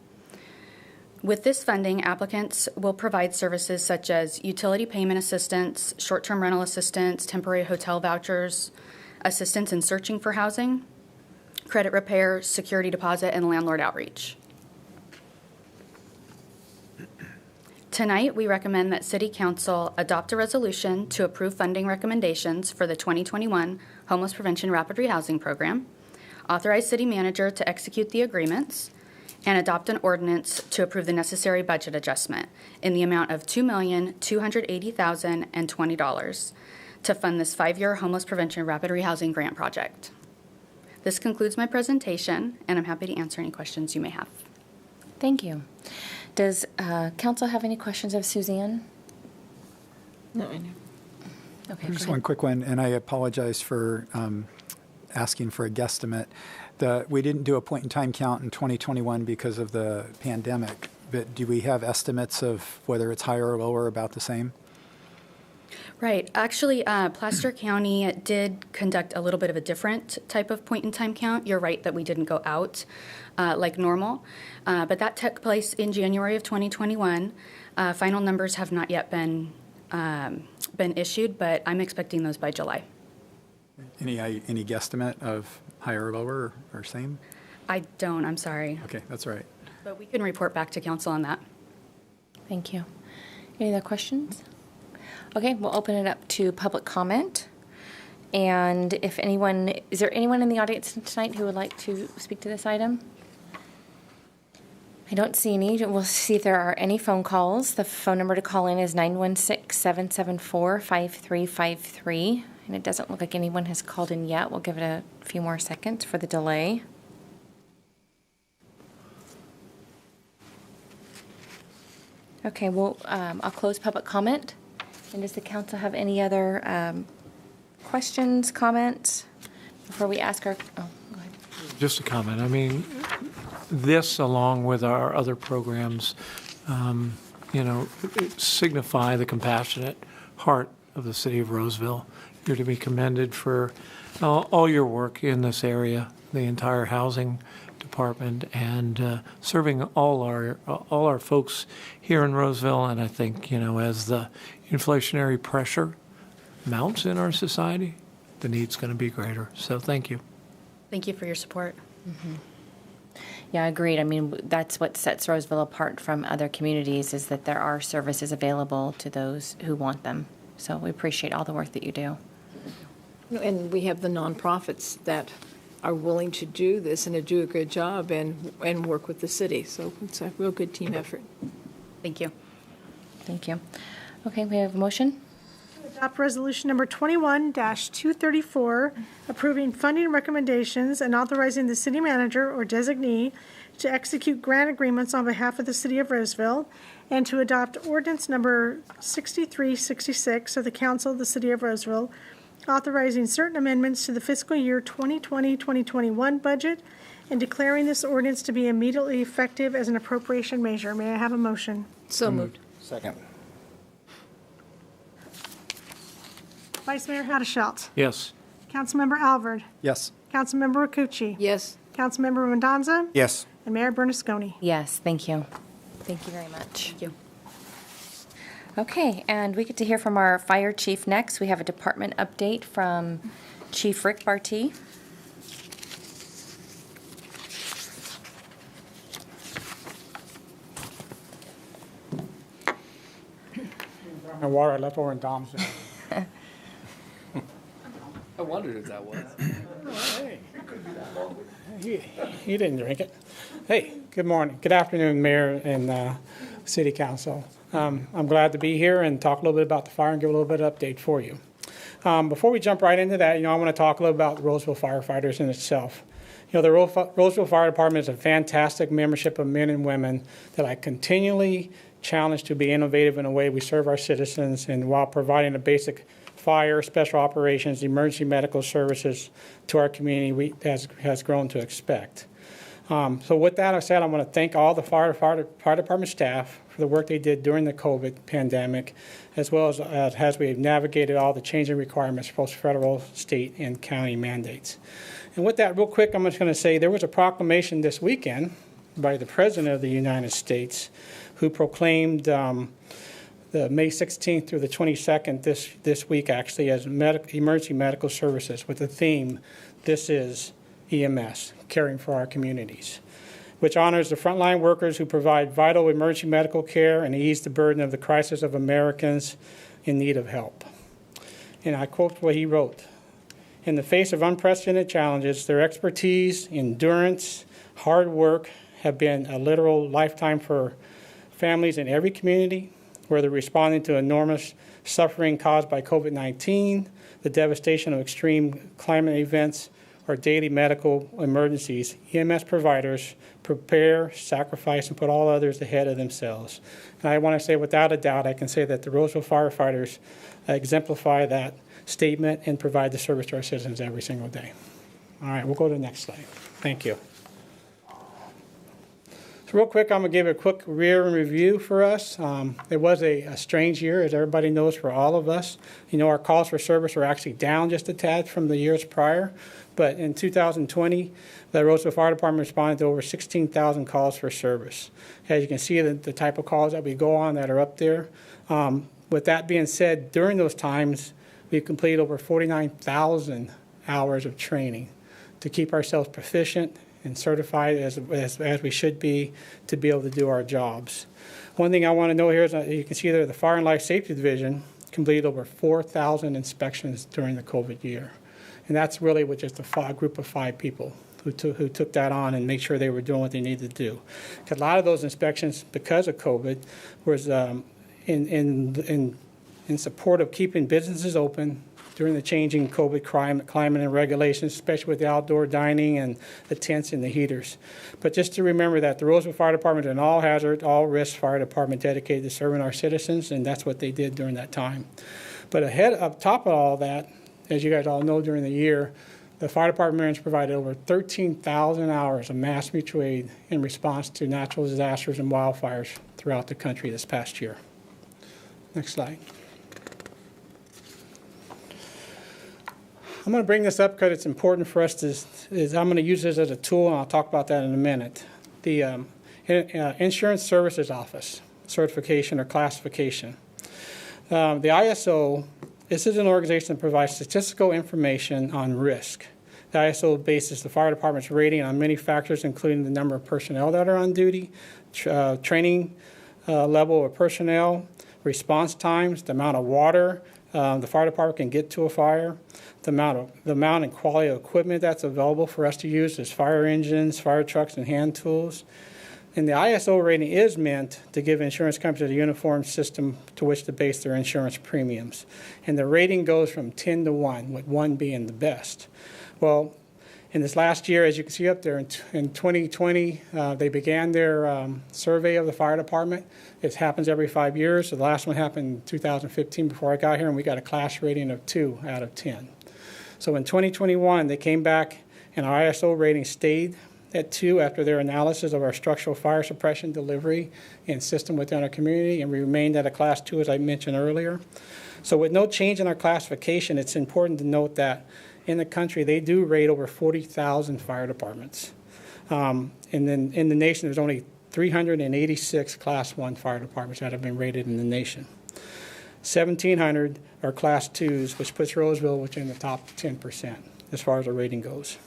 Speaker 13: With this funding, applicants will provide services such as utility payment assistance, short-term rental assistance, temporary hotel vouchers, assistance in searching for housing, credit repair, security deposit, and landlord outreach. Tonight, we recommend that City Council adopt a resolution to approve funding recommendations for the 2021 Homeless Prevention Rapid Rehousing Program, authorize City Manager to execute the agreements, and adopt an ordinance to approve the necessary budget adjustment in the amount of $2,280,020 to fund this 5-year Homeless Prevention Rapid Rehousing Grant project. This concludes my presentation, and I'm happy to answer any questions you may have.
Speaker 1: Thank you. Does council have any questions of Suzanne?
Speaker 9: No, I know.
Speaker 1: Okay,
Speaker 12: Just one quick one, and I apologize for asking for a guesstimate. We didn't do a point-in-time count in 2021 because of the pandemic, but do we have estimates of whether it's higher or lower, about the same?
Speaker 13: Right. Actually, Placer County did conduct a little bit of a different type of point-in-time count. You're right that we didn't go out like normal, but that took place in January of 2021. Final numbers have not yet been issued, but I'm expecting those by July.
Speaker 12: Any guesstimate of higher or lower or same?
Speaker 13: I don't. I'm sorry.
Speaker 12: Okay, that's all right.
Speaker 13: But we can report back to council on that.
Speaker 1: Thank you. Any other questions? Okay, we'll open it up to public comment. And if anyone, is there anyone in the audience tonight who would like to speak to this item? I don't see any. We'll see if there are any phone calls. The phone number to call in is 916-774-5353. And it doesn't look like anyone has called in yet. We'll give it a few more seconds for the delay. Okay, well, I'll close public comment. And does the council have any other questions, comments before we ask our, oh, go ahead.
Speaker 14: Just a comment. I mean, this along with our other programs, signify the compassionate heart of the city of Roseville. You're to be commended for all your work in this area, the entire housing department, and serving all our folks here in Roseville. And I think, as the inflationary pressure mounts in our society, the need's going to be greater. So thank you.
Speaker 13: Thank you for your support.
Speaker 1: Mm-hmm. Yeah, agreed. I mean, that's what sets Roseville apart from other communities, is that there are services available to those who want them. So we appreciate all the work that you do.
Speaker 15: And we have the nonprofits that are willing to do this and to do a good job and work with the city. So it's a real good team effort.
Speaker 13: Thank you.
Speaker 1: Thank you. Okay, we have a motion.
Speaker 2: Adopt resolution number 21-234, approving funding recommendations and authorizing the city manager or designee to execute grant agreements on behalf of the city of Roseville, and to adopt ordinance number 6366 of the council of the city of Roseville, authorizing certain amendments to the fiscal year 2020-2021 budget and declaring this ordinance to be immediately effective as an appropriation measure. May I have a motion?
Speaker 15: So moved.
Speaker 11: Second.
Speaker 2: Vice Mayor Haddashelt.
Speaker 14: Yes.
Speaker 2: Councilmember Alvord.
Speaker 12: Yes.
Speaker 2: Councilmember Rakucci.
Speaker 15: Yes.
Speaker 2: Councilmember Mendoza.
Speaker 11: Yes.
Speaker 2: And Mayor Bernasconi.
Speaker 1: Yes, thank you. Thank you very much.
Speaker 13: Thank you.
Speaker 1: Okay, and we get to hear from our fire chief next. We have a department update from Chief Rick Bartee.
Speaker 16: My water I left over in Thompson.
Speaker 17: I wondered if that was.
Speaker 16: Hey. He didn't drink it. Hey, good morning. Good afternoon, Mayor and City Council. I'm glad to be here and talk a little bit about the fire and give a little bit of update for you. Before we jump right into that, I want to talk a little about the Roseville firefighters in itself. The Roseville Fire Department is a fantastic membership of men and women that I continually challenge to be innovative in the way we serve our citizens, and while providing a basic fire, special operations, emergency medical services to our community has grown to expect. So with that said, I want to thank all the fire department staff for the work they did during the COVID pandemic, as well as we have navigated all the changing requirements for both federal, state, and county mandates. And with that, real quick, I'm just going to say there was a proclamation this weekend by the President of the United States who proclaimed the May 16th through the 22nd this week, actually, as emergency medical services with the theme, "This is EMS, Caring for Our Communities," which honors the frontline workers who provide vital emergency medical care and ease the burden of the crisis of Americans in need of help. And I quote what he wrote: "In the face of unprecedented challenges, their expertise, endurance, hard work have been a literal lifetime for families in every community, whether responding to enormous suffering caused by COVID-19, the devastation of extreme climate events, or daily medical emergencies. EMS providers prepare, sacrifice, and put all others ahead of themselves." And I want to say, without a doubt, I can say that the Roseville firefighters exemplify that statement and provide the service to our citizens every single day. All right, we'll go to the next slide. Thank you. So real quick, I'm going to give a quick rear review for us. It was a strange year, as everybody knows, for all of us. You know, our calls for service were actually down just a tad from the years prior. But in 2020, the Roseville Fire Department responded to over 16,000 calls for service. As you can see, the type of calls that we go on that are up there. With that being said, during those times, we've completed over 49,000 hours of training to keep ourselves proficient and certified as we should be to be able to do our jobs. One thing I want to know here is that you can see there the Fire and Life Safety Division completed over 4,000 inspections during the COVID year. And that's really with just a group of 5 people who took that on and make sure they were doing what they needed to do. Because a lot of those inspections, because of COVID, was in support of keeping businesses open during the changing COVID climate and regulations, especially with the outdoor dining and the tents and the heaters. But just to remember that the Roseville Fire Department is an all-hazard, all-risk fire department dedicated to serving our citizens, and that's what they did during that time. But up top of all that, as you guys all know, during the year, the fire department provided over 13,000 hours of mass mutual aid in response to natural disasters and wildfires throughout the country this past year. Next slide. I'm going to bring this up because it's important for us I'm going to use this as a tool, and I'll talk about that in a minute. The Insurance Services Office certification or classification. The ISO, this is an organization that provides statistical information on risk. The ISO bases the fire department's rating on many factors, including the number of personnel that are on duty, training level of personnel, response times, the amount of water the fire department can get to a fire, the amount and quality of equipment that's available for us to use as fire engines, fire trucks, and hand tools. And the ISO rating is meant to give insurance companies a uniform system to which to base their insurance premiums. And the rating goes from 10 to 1, with 1 being the best. Well, in this last year, as you can see up there, in 2020, they began their survey of the fire department. It happens every 5 years. So the last one happened in 2015 before I got here, and we got a class rating of 2 out of 10. So in 2021, they came back, and our ISO rating stayed at 2 after their analysis of our structural fire suppression delivery and system within our community, and we remained at a class 2, as I mentioned earlier. So with no change in our classification, it's important to note that in the country, they do rate over 40,000 fire departments. And then in the nation, there's only 386 Class 1 fire departments that have been rated in the nation. 1,700 are Class 2s, which puts Roseville within the top 10% as far as the rating goes.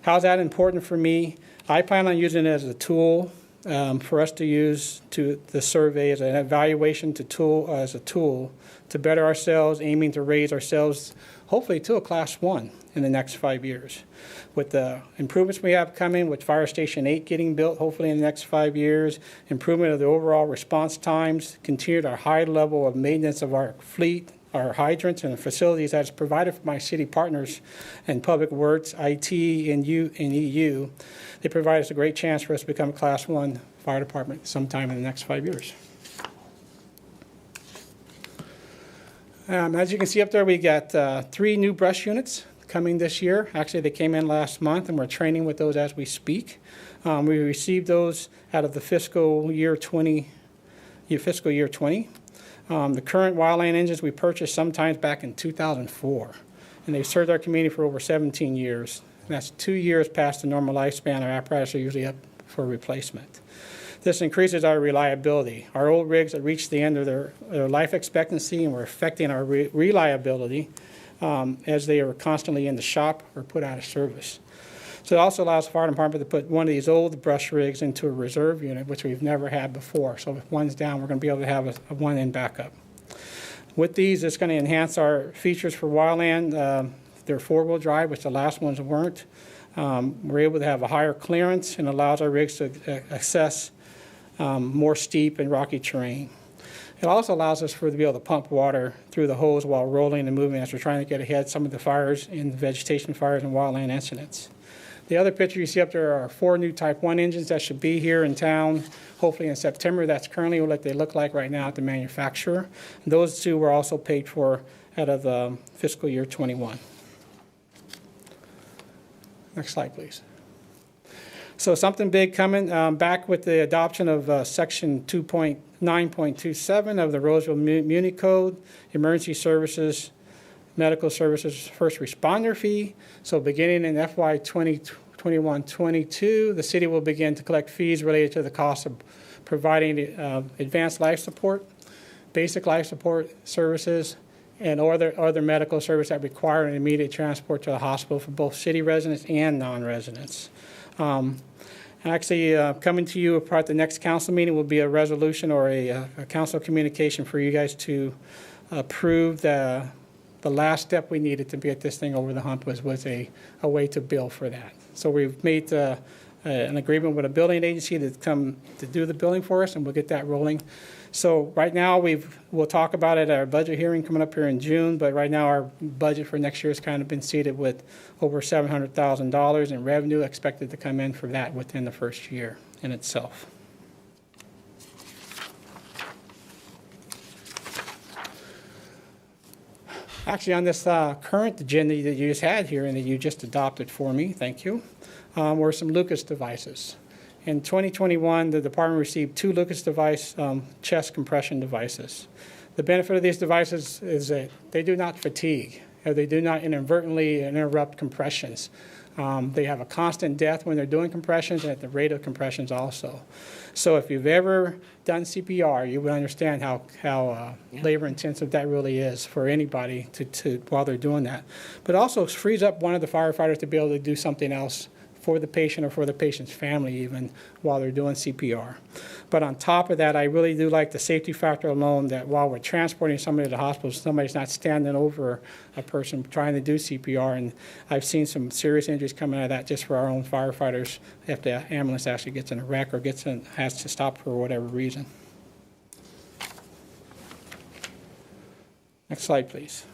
Speaker 16: How's that important for me? I plan on using it as a tool for us to use to the survey as an evaluation as a tool to better ourselves, aiming to raise ourselves hopefully to a Class 1 in the next 5 years. With the improvements we have coming, with Fire Station 8 getting built hopefully in the next 5 years, improvement of the overall response times, continued our high level of maintenance of our fleet, our hydrants and the facilities that's provided for my city partners in Public Works, IT, and EU. They provide us a great chance for us to become a Class 1 fire department sometime in the next 5 years. As you can see up there, we got 3 new brush units coming this year. Actually, they came in last month, and we're training with those as we speak. We received those out of the fiscal year 20. The current wildland engines we purchased sometimes back in 2004, and they've served our community for over 17 years. And that's 2 years past the normal lifespan. Our apparatus are usually up for replacement. This increases our reliability. Our old rigs that reached the end of their life expectancy and were affecting our reliability as they are constantly in the shop or put out of service. So it also allows the fire department to put one of these old brush rigs into a reserve unit, which we've never had before. So if one's down, we're going to be able to have a one in backup. With these, it's going to enhance our features for wildland. They're 4-wheel drive, which the last ones weren't. We're able to have a higher clearance and allows our rigs to access more steep and rocky terrain. It also allows us to be able to pump water through the hose while rolling and moving as we're trying to get ahead some of the fires in vegetation fires and wildland incidents. The other picture you see up there are 4 new Type 1 engines that should be here in town, hopefully in September. That's currently what they look like right now at the manufacturer. And those 2 were also paid for out of fiscal year 21. Next slide, please. So something big coming, back with the adoption of Section 2.9.27 of the Roseville Muni Code, Emergency Services, Medical Services First Responder Fee. So beginning in FY 2021-22, the city will begin to collect fees related to the cost of providing advanced life support, basic life support services, and other medical services that require an immediate transport to the hospital for both city residents and non-residents. Actually, coming to you at the next council meeting will be a resolution or a council communication for you guys to approve the last step we needed to get this thing over the hump was a way to bill for that. So we've made an agreement with a building agency to come to do the billing for us, and we'll get that rolling. So right now we'll talk about it at our budget hearing coming up here in June, but right now our budget for next year has kind of been seated with over $700,000 in revenue expected to come in for that within the first year in itself. Actually, on this current agenda that you just had here and that you just adopted for me, thank you, were some Lucas devices. In 2021, the department received 2 Lucas device chest compression devices. The benefit of these devices is that they do not fatigue, or they do not inadvertently interrupt compressions. They have a constant depth when they're doing compressions and at the rate of compressions also. So if you've ever done CPR, you would understand how labor intensive that really is for anybody to while they're doing that. But also frees up one of the firefighters to be able to do something else for the patient or for the patient's family even while they're doing CPR. But on top of that, I really do like the safety factor alone that while we're transporting somebody to the hospital, somebody's not standing over a person trying to do CPR. And I've seen some serious injuries coming out of that just for our own firefighters if the ambulance actually gets in a wreck or has to stop for whatever reason. Next slide, please.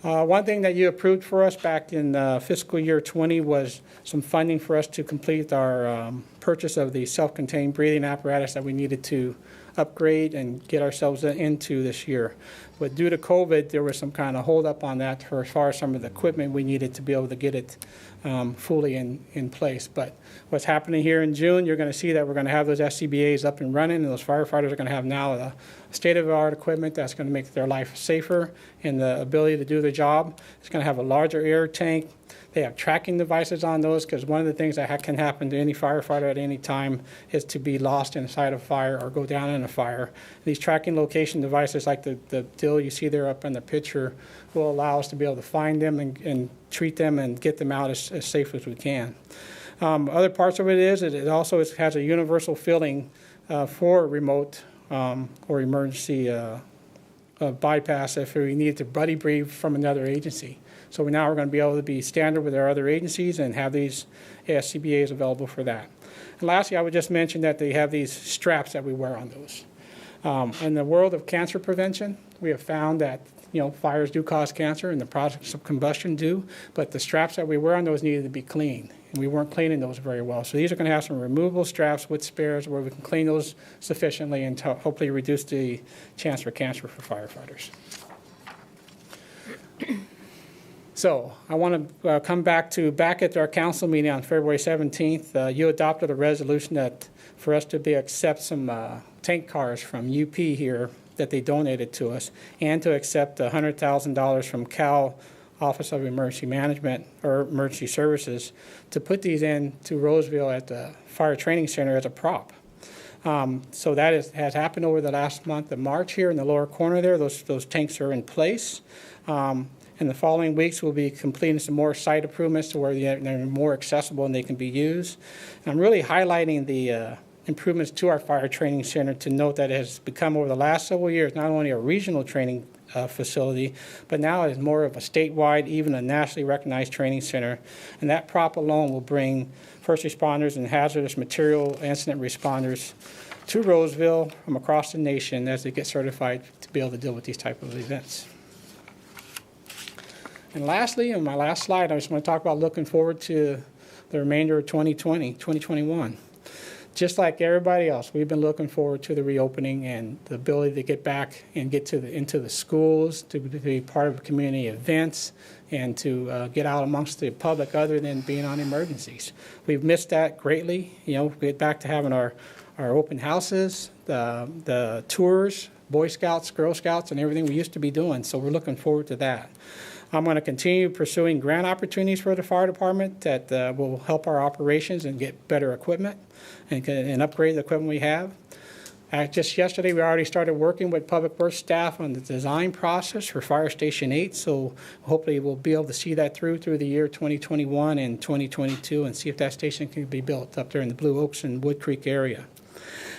Speaker 16: One thing that you approved for us back in fiscal year 20 was some funding for us to complete our purchase of the self-contained breathing apparatus that we needed to upgrade and get ourselves into this year. But due to COVID, there was some kind of hold up on that for as far as some of the equipment we needed to be able to get it fully in place. But what's happening here in June, you're going to see that we're going to have those SCBAs up and running, and those firefighters are going to have now the state-of-the-art equipment that's going to make their life safer and the ability to do their job. It's going to have a larger air tank. They have tracking devices on those because one of the things that can happen to any firefighter at any time is to be lost inside a fire or go down in a fire. These tracking location devices like the deal you see there up in the picture will allow us to be able to find them and treat them and get them out as safe as we can. Other parts of it is it also has a universal filling for remote or emergency bypass if we need to buddy breathe from another agency. So now we're going to be able to be standard with our other agencies and have these SCBAs available for that. And lastly, I would just mention that they have these straps that we wear on those. In the world of cancer prevention, we have found that fires do cause cancer and the products of combustion do, but the straps that we wear on those needed to be clean, and we weren't cleaning those very well. So these are going to have some removable straps with spares where we can clean those sufficiently and hopefully reduce the chance for cancer for firefighters. So I want to come back at our council meeting on February 17th. You adopted a resolution that for us to accept some tank cars from UP here that they donated to us, and to accept $100,000 from Cal Office of Emergency Management or Emergency Services to put these in to Roseville at the Fire Training Center as a prop. So that has happened over the last month of March here in the lower corner there. Those tanks are in place. In the following weeks, we'll be completing some more site improvements to where they're more accessible and they can be used. And I'm really highlighting the improvements to our fire training center to note that it has become over the last several years not only a regional training facility, but now it is more of a statewide, even a nationally recognized training center. And that prop alone will bring first responders and hazardous material incident responders to Roseville from across the nation as they get certified to be able to deal with these type of events. And lastly, on my last slide, I just want to talk about looking forward to the remainder of 2021. just like everybody else, we've been looking forward to the reopening and the ability to get back and get to into the schools, to be part of community events, and to get out amongst the public other than being on emergencies. We've missed that greatly. Get back to having our open houses, the tours, Boy Scouts, Girl Scouts, and everything we used to be doing. So we're looking forward to that. I'm going to continue pursuing grant opportunities for the fire department that will help our operations and get better equipment and upgrade the equipment we have. Just yesterday, we already started working with Public Works staff on the design process for Fire Station 8, so hopefully we'll be able to see that through the year 2021 and 2022 and see if that station can be built up there in the Blue Oaks and Wood Creek area.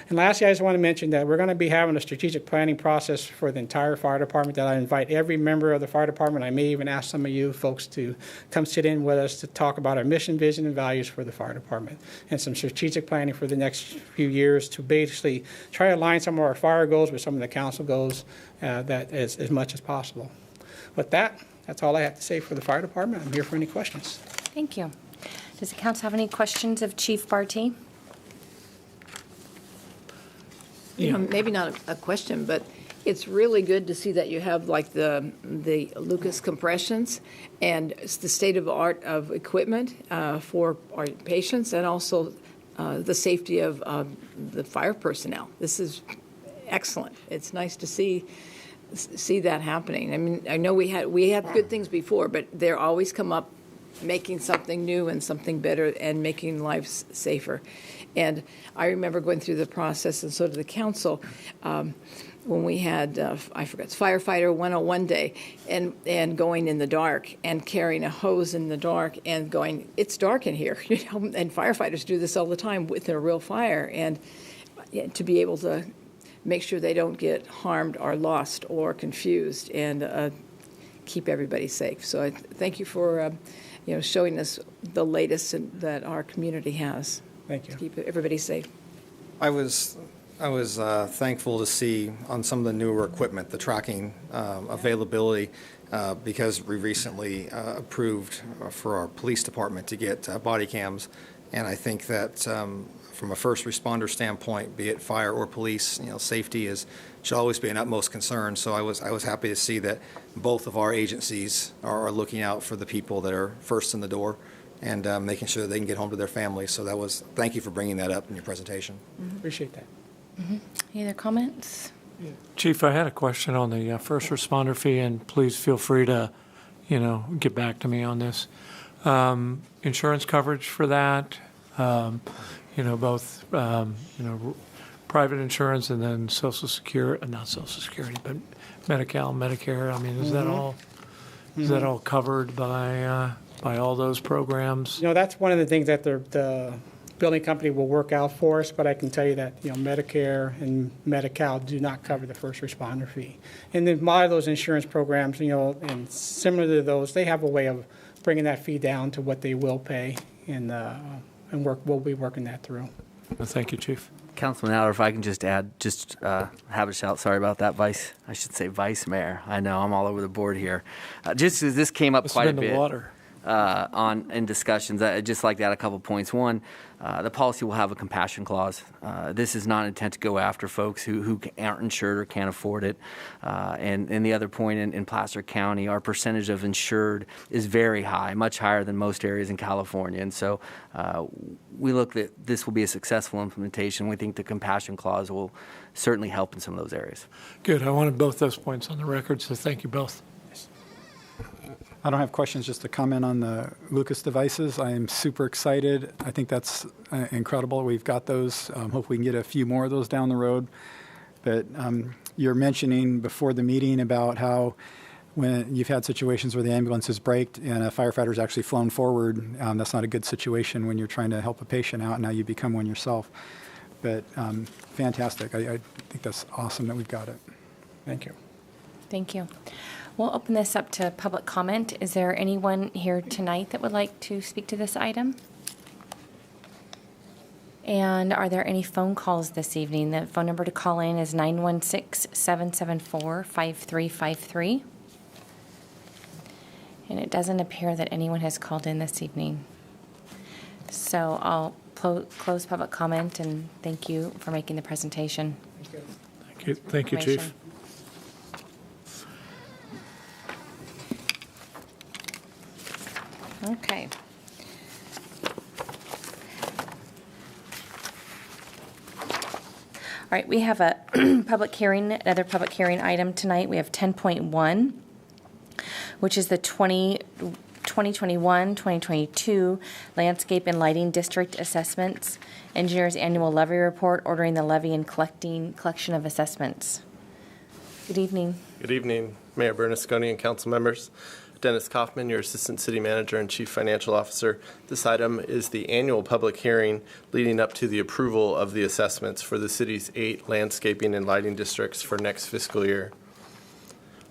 Speaker 16: And lastly, I just want to mention that we're going to be having a strategic planning process for the entire fire department that I invite every member of the fire department. I may even ask some of you folks to come sit in with us to talk about our mission, vision, and values for the fire department and some strategic planning for the next few years to basically try to align some of our fire goals with some of the council goals that as much as possible. With that, that's all I have to say for the fire department. I'm here for any questions.
Speaker 1: Thank you. Does the council have any questions of Chief Barty?
Speaker 15: Maybe not a question, but it's really good to see that you have like the Lucas compressions and it's the state of the art of equipment for our patients and also the safety of the fire personnel. This is excellent. It's nice to see that happening. I mean, I know we had good things before, but they're always come up making something new and something better and making lives safer. And I remember going through the process, and so did the council, when we had, I forgot, Firefighter 101 day, and going in the dark and carrying a hose in the dark and going, it's dark in here, and firefighters do this all the time with a real fire, and to be able to make sure they don't get harmed or lost or confused and keep everybody safe. So I thank you for showing us the latest that our community has.
Speaker 16: Thank you.
Speaker 15: To keep everybody safe.
Speaker 18: I was thankful to see on some of the newer equipment, the tracking availability, because we recently approved for our police department to get body cams. And I think that from a first responder standpoint, be it fire or police, safety should always be an utmost concern. So I was happy to see that both of our agencies are looking out for the people that are first in the door and making sure that they can get home to their families. So thank you for bringing that up in your presentation.
Speaker 16: Mm-hmm. Appreciate that.
Speaker 1: Mm-hmm. Any other comments?
Speaker 14: Chief, I had a question on the first responder fee, and please feel free to, get back to me on this. Insurance coverage for that, both, private insurance and then Social Security, not Social Security, but Medi-Cal, Medicare. I mean, is that all? Is that all covered by all those programs?
Speaker 16: That's one of the things that the building company will work out for us, but I can tell you that, Medicare and Medi-Cal do not cover the first responder fee. And then a lot of those insurance programs, and similar to those, they have a way of bringing that fee down to what they will pay, and we'll be working that through.
Speaker 14: Well, thank you, Chief.
Speaker 17: Councilman Aller, if I can just add, have a shout, sorry about that, Vice Mayor. I know, I'm all over the board here. Just as this came up quite a bit.
Speaker 14: Water.
Speaker 17: In discussions, I'd just like to add a couple points. One, the policy will have a compassion clause. This is not intent to go after folks who aren't insured or can't afford it. And the other point in Placer County, our percentage of insured is very high, much higher than most areas in California. And so we look that this will be a successful implementation. We think the compassion clause will certainly help in some of those areas.
Speaker 14: Good. I wanted both those points on the record, so thank you both.
Speaker 12: I don't have questions, just to comment on the Lucas devices. I am super excited. I think that's incredible. We've got those. Hope we can get a few more of those down the road. But you're mentioning before the meeting about how when you've had situations where the ambulance has braked and a firefighter's actually flown forward, that's not a good situation when you're trying to help a patient out. Now you become one yourself. But fantastic. I think that's awesome that we've got it.
Speaker 16: Thank you.
Speaker 1: Thank you. We'll open this up to public comment. Is there anyone here tonight that would like to speak to this item? And are there any phone calls this evening? The phone number to call in is 916-774-5353. And it doesn't appear that anyone has called in this evening. So I'll close public comment, and thank you for making the presentation.
Speaker 3: Thank you, Chief.
Speaker 1: Okay. All right, we have a public hearing, another public hearing item tonight. We have 10.1, which is the 2021-2022 Landscape and Lighting District Assessments, Engineers Annual Levy Report, ordering the levy and collection of assessments. Good evening.
Speaker 19: Good evening, Mayor Bernasconi and council members. Dennis Kaufman, your Assistant City Manager and Chief Financial Officer. This item is the annual public hearing leading up to the approval of the assessments for the city's 8 landscaping and lighting districts for next fiscal year.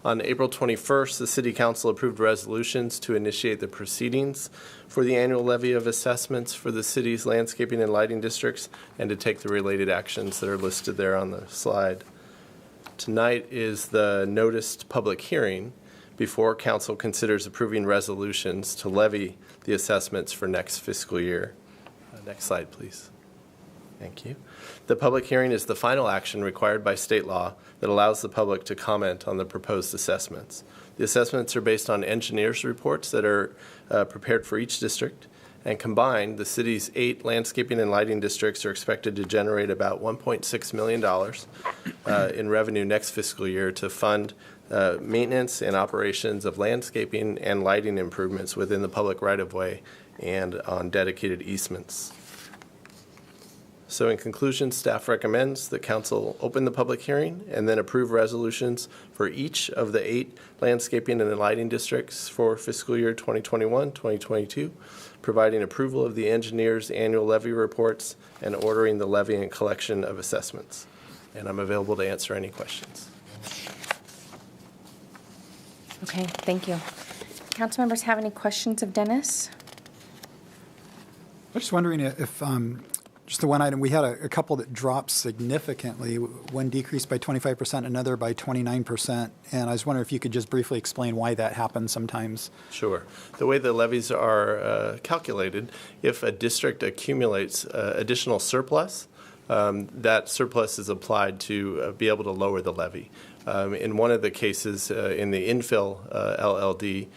Speaker 19: On April 21st, the City Council approved resolutions to initiate the proceedings for the annual levy of assessments for the city's landscaping and lighting districts and to take the related actions that are listed there on the slide. Tonight is the noticed public hearing before council considers approving resolutions to levy the assessments for next fiscal year. Next slide, please. Thank you. The public hearing is the final action required by state law that allows the public to comment on the proposed assessments. The assessments are based on engineers' reports that are prepared for each district, and combined, the city's 8 landscaping and lighting districts are expected to generate about $1.6 million in revenue next fiscal year to fund maintenance and operations of landscaping and lighting improvements within the public right-of-way and on dedicated easements. So in conclusion, staff recommends that council open the public hearing and then approve resolutions for each of the 8 landscaping and lighting districts for fiscal year 2021-2022, providing approval of the engineer's annual levy reports and ordering the levy and collection of assessments. And I'm available to answer any questions.
Speaker 1: Okay, thank you. Council members have any questions of Dennis?
Speaker 12: I'm just wondering if just the one item, we had a couple that dropped significantly, one decreased by 25%, another by 29%, and I was wondering if you could just briefly explain why that happens sometimes.
Speaker 19: Sure. The way the levies are calculated, if a district accumulates additional surplus, that surplus is applied to be able to lower the levy. In one of the cases in the infill LLD,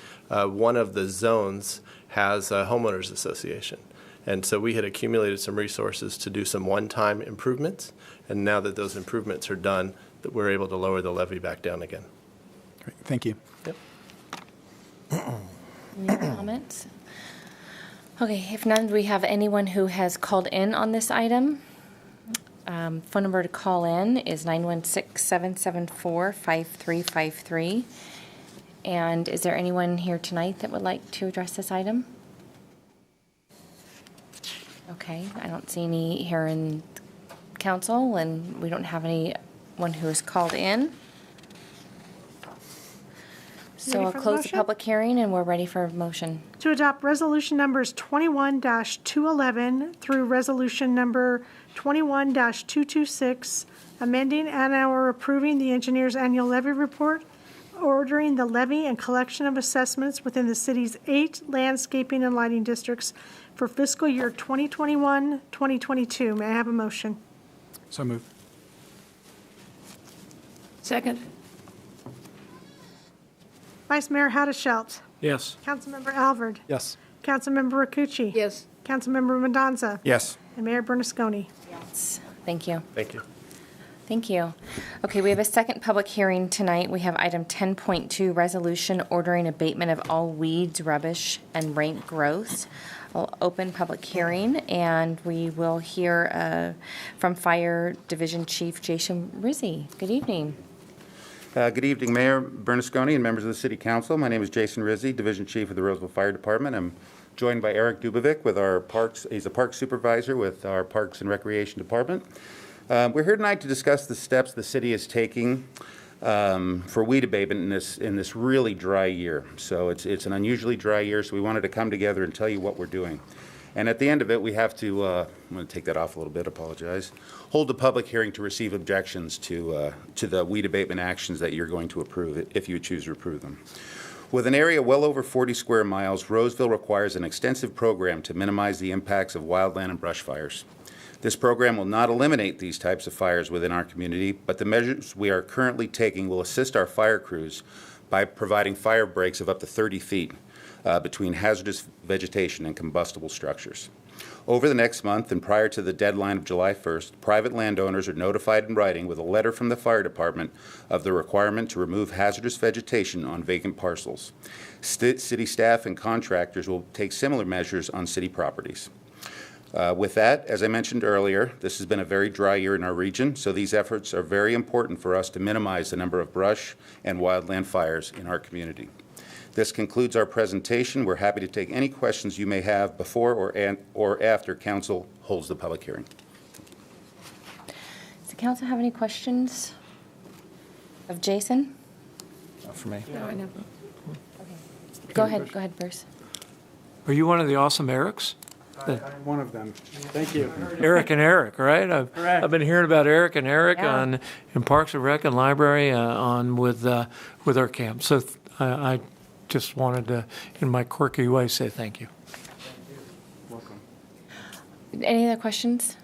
Speaker 19: one of the zones has a homeowners association. And so we had accumulated some resources to do some one-time improvements. And now that those improvements are done, that we're able to lower the levy back down again.
Speaker 12: Great. Thank you.
Speaker 19: Yep.
Speaker 1: Any other comments? Okay, if none, do we have anyone who has called in on this item? Phone number to call in is 916-774-5353. And is there anyone here tonight that would like to address this item? Okay, I don't see any here in council, and we don't have anyone who has called in. So I'll close the public hearing, and we're ready for a motion.
Speaker 2: To adopt resolution numbers 21-211 through resolution number 21-226, amending and/or approving the engineer's annual levy report, ordering the levy and collection of assessments within the city's 8 landscaping and lighting districts for fiscal year 2021-2022. May I have a motion?
Speaker 12: So moved.
Speaker 15: Second.
Speaker 2: Vice Mayor Haddashelt.
Speaker 14: Yes.
Speaker 2: Councilmember Alvord.
Speaker 12: Yes.
Speaker 2: Councilmember Rakucci.
Speaker 15: Yes.
Speaker 2: Councilmember Mendoza.
Speaker 18: Yes.
Speaker 2: And Mayor Bernasconi.
Speaker 1: Yes. Thank you.
Speaker 19: Thank you.
Speaker 1: Thank you. Okay, we have a second public hearing tonight. We have item 10.2, resolution ordering abatement of all weeds, rubbish, and rank growth. I'll open public hearing, and we will hear from Fire Division Chief Jason Rizzi. Good evening.
Speaker 20: Good evening, Mayor Bernasconi and members of the City Council. My name is Jason Rizzi, Division Chief of the Roseville Fire Department. I'm joined by Eric Dubovic with our parks. He's a park supervisor with our Parks and Recreation Department. We're here tonight to discuss the steps the city is taking for weed abatement in this really dry year. So it's an unusually dry year, so we wanted to come together and tell you what we're doing. And at the end of it, we have to, I'm going to take that off a little bit, apologize, hold a public hearing to receive objections to the weed abatement actions that you're going to approve, if you choose to approve them. With an area well over 40 square miles, Roseville requires an extensive program to minimize the impacts of wildland and brush fires. This program will not eliminate these types of fires within our community, but the measures we are currently taking will assist our fire crews by providing fire breaks of up to 30 feet between hazardous vegetation and combustible structures. Over the next month and prior to the deadline of July 1st, private landowners are notified in writing with a letter from the fire department of the requirement to remove hazardous vegetation on vacant parcels. City staff and contractors will take similar measures on city properties. With that, as I mentioned earlier, this has been a very dry year in our region, so these efforts are very important for us to minimize the number of brush and wildland fires in our community. This concludes our presentation. We're happy to take any questions you may have before or after Council holds the public hearing.
Speaker 1: Does the council have any questions of Jason?
Speaker 19: Not for me.
Speaker 15: No, I never.
Speaker 1: Go ahead, Bruce.
Speaker 14: Are you one of the awesome Erics?
Speaker 8: I'm one of them. Thank you.
Speaker 14: Eric and Eric, right?
Speaker 8: Correct.
Speaker 14: I've been hearing about Eric and Eric
Speaker 1: Yeah.
Speaker 14: in Parks and Rec and Library with our camp. So I just wanted to, in my quirky way, say thank you.
Speaker 8: Welcome.
Speaker 1: Any other questions?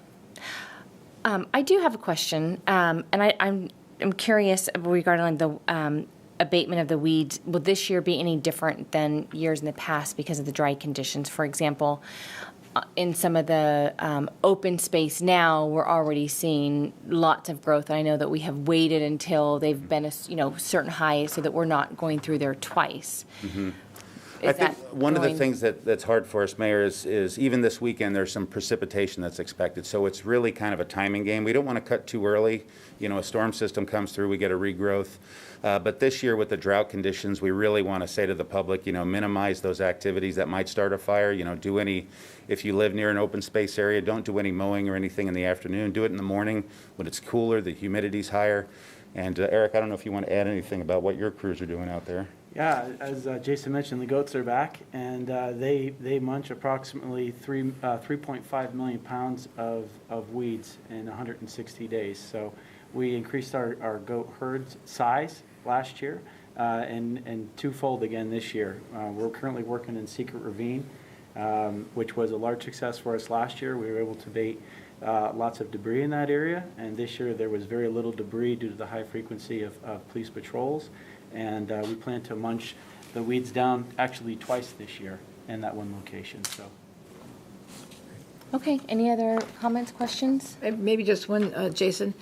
Speaker 1: I do have a question, and I'm curious regarding the abatement of the weeds. Will this year be any different than years in the past because of the dry conditions? For example, in some of the open space now, we're already seeing lots of growth. I know that we have waited until they've been a certain height so that we're not going through there twice.
Speaker 20: Mm-hmm. I think one of the things that's hard for us, Mayor, is even this weekend there's some precipitation that's expected. So it's really kind of a timing game. We don't want to cut too early. A storm system comes through, we get a regrowth. But this year with the drought conditions, we really want to say to the public, minimize those activities that might start a fire. If you live near an open space area, don't do any mowing or anything in the afternoon. Do it in the morning when it's cooler, the humidity's higher. And Eric, I don't know if you want to add anything about what your crews are doing out there.
Speaker 21: Yeah, as Jason mentioned, the goats are back, and they munch approximately 3.5 million pounds of weeds in 160 days. So we increased our goat herd size last year and twofold again this year. We're currently working in Secret Ravine, which was a large success for us last year. We were able to abate lots of debris in that area, and this year there was very little debris due to the high frequency of police patrols. And we plan to munch the weeds down actually twice this year in that one location. So.
Speaker 1: Okay, any other comments, questions?
Speaker 15: Maybe just one, Jason.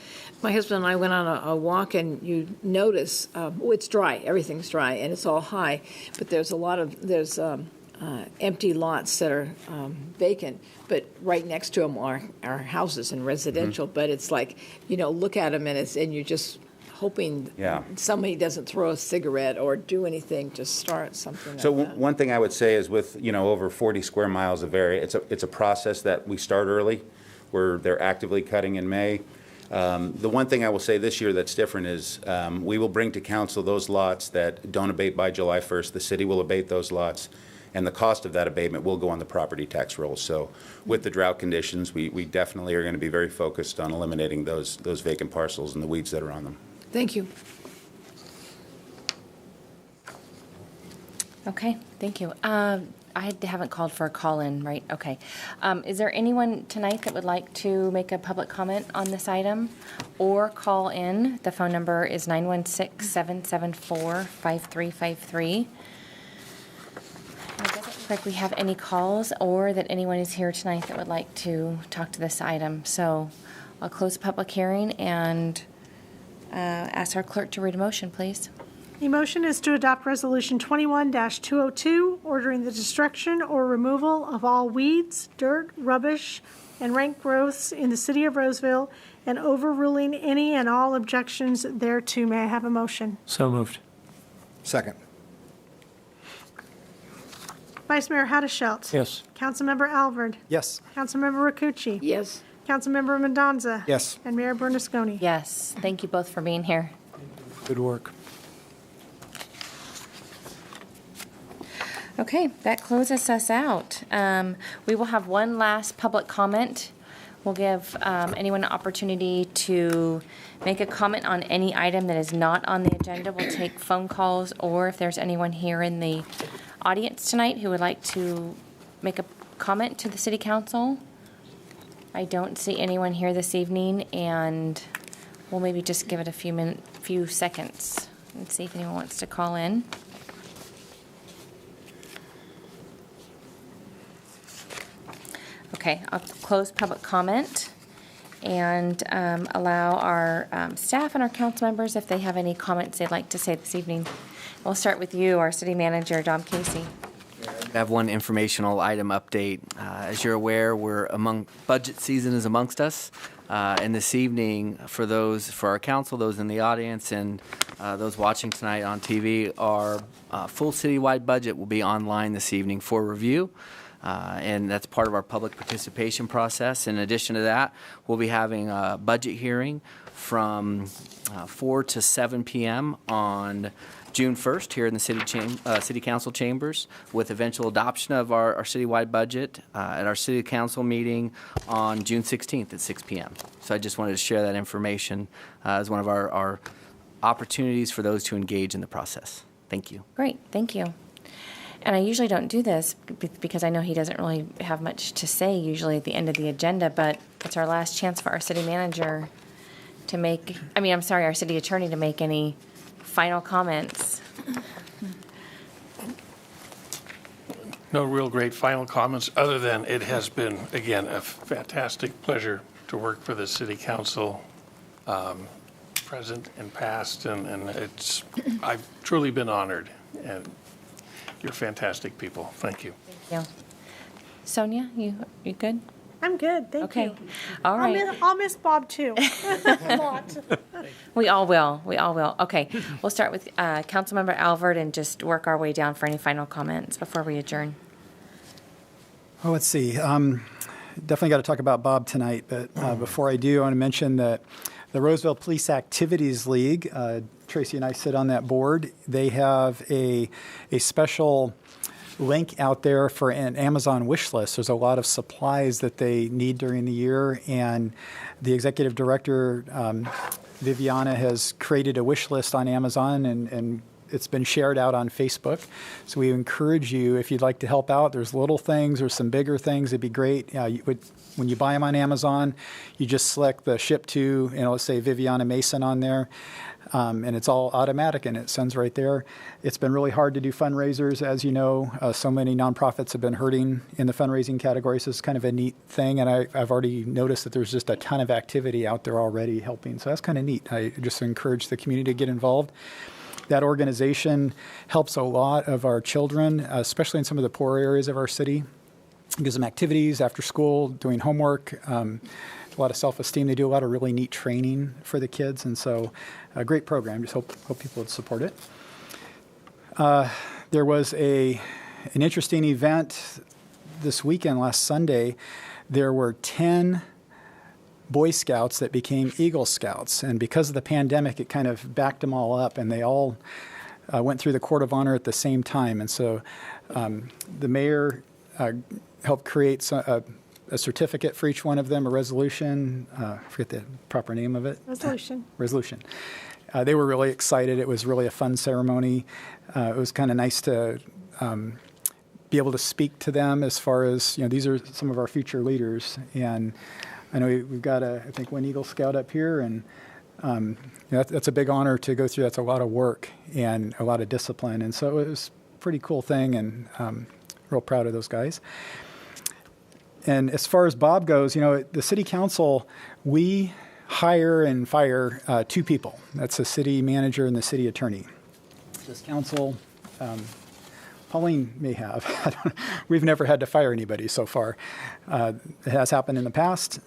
Speaker 15: My husband and I went on a walk, and you notice, it's dry, everything's dry, and it's all high, but there's empty lots that are vacant, but right next to them are houses and residential, but it's like, look at them, and you're just hoping somebody doesn't throw a cigarette or do anything to start something.
Speaker 20: So
Speaker 15: like that.
Speaker 20: one thing I would say is with over 40 square miles of area, it's a process that we start early, where they're actively cutting in May. The one thing I will say this year that's different is we will bring to council those lots that don't abate by July 1st. The city will abate those lots, and the cost of that abatement will go on the property tax rolls. So with the drought conditions, we definitely are going to be very focused on eliminating those vacant parcels and the weeds that are on them.
Speaker 15: Thank you.
Speaker 1: Okay, thank you. I haven't called for a call-in, right? Okay. Is there anyone tonight that would like to make a public comment on this item or call in? The phone number is 916-774-5353. It doesn't look like we have any calls or that anyone is here tonight that would like to talk to this item. So I'll close the public hearing and ask our clerk to read a motion, please.
Speaker 2: The motion is to adopt Resolution 21-202, ordering the destruction or removal of all weeds, dirt, rubbish, and rank growths in the city of Roseville, and overruling any and all objections thereto. May I have a motion?
Speaker 14: So moved.
Speaker 18: Second.
Speaker 2: Vice Mayor Haddashelt.
Speaker 14: Yes.
Speaker 2: Councilmember Alvord.
Speaker 18: Yes.
Speaker 2: Councilmember Rakucci.
Speaker 15: Yes.
Speaker 2: Councilmember Mendoza.
Speaker 18: Yes.
Speaker 2: And Mayor Bernasconi.
Speaker 1: Yes. Thank you both for being here.
Speaker 14: Good work.
Speaker 1: Okay, that closes us out. We will have one last public comment We'll give anyone an opportunity to make a comment on any item that is not on the agenda. We'll take phone calls, or if there's anyone here in the audience tonight who would like to make a comment to the City Council. I don't see anyone here this evening, and we'll maybe just give it a few seconds and see if anyone wants to call in. Okay, I'll close public comment and allow our staff and our council members, if they have any comments they'd like to say this evening. We'll start with you, our city manager, Dom Casey.
Speaker 17: I have one informational item update. As you're aware, budget season is amongst us. And this evening, for our council, those in the audience, and those watching tonight on TV, our full citywide budget will be online this evening for review. And that's part of our public participation process. In addition to that, we'll be having a budget hearing from 4 to 7 p.m. on June 1st here in the City Council chambers, with eventual adoption of our citywide budget at our City Council meeting on June 16th at 6 p.m. So I just wanted to share that information as one of our opportunities for those to engage in the process. Thank you.
Speaker 1: Great, thank you. And I usually don't do this because I know he doesn't really have much to say usually at the end of the agenda, but it's our last chance for our city manager to make, our city attorney to make any final comments.
Speaker 3: No real great final comments, other than it has been, again, a fantastic pleasure to work for the City Council, present and past, and I've truly been honored, and you're fantastic people. Thank you.
Speaker 1: Thank you. Sonia, you good?
Speaker 2: I'm good, thank you.
Speaker 1: Okay, all right.
Speaker 2: I'll miss Bob too. A lot.
Speaker 1: We all will. Okay, we'll start with Councilmember Alvord and just work our way down for any final comments before we adjourn.
Speaker 12: Well, let's see. Definitely got to talk about Bob tonight, but before I do, I want to mention that the Roseville Police Activities League, Tracy and I sit on that board. They have a special link out there for an Amazon wish list. There's a lot of supplies that they need during the year, and the executive director, Viviana, has created a wish list on Amazon, and it's been shared out on Facebook. So we encourage you, if you'd like to help out, there's little things, there's some bigger things, it'd be great. When you buy them on Amazon, you just select the ship to, let's say Viviana Mason on there. And it's all automatic, and it sends right there. It's been really hard to do fundraisers, as you know. So many nonprofits have been hurting in the fundraising category, so it's kind of a neat thing. And I've already noticed that there's just a ton of activity out there already helping. So that's kind of neat. I just encourage the community to get involved. That organization helps a lot of our children, especially in some of the poor areas of our city. It gives them activities after school, doing homework, a lot of self-esteem. They do a lot of really neat training for the kids, and so a great program. Just hope people would support it. There was an interesting event this weekend, last Sunday. There were 10 Boy Scouts that became Eagle Scouts, and because of the pandemic, it kind of backed them all up, and they all went through the Court of Honor at the same time. And so the mayor helped create a certificate for each one of them, a resolution. I forget the proper name of it. Resolution. They were really excited. It was really a fun ceremony. It was kind of nice to be able to speak to them as far as, these are some of our future leaders. And I know we've got, I think, one Eagle Scout up here, and that's a big honor to go through. That's a lot of work and a lot of discipline. And so it was a pretty cool thing, and real proud of those guys. And as far as Bob goes, the City Council, we hire and fire 2 people. That's the city manager and the city attorney. This council, Pauline may have. I don't know. We've never had to fire anybody so far. It has happened in the past.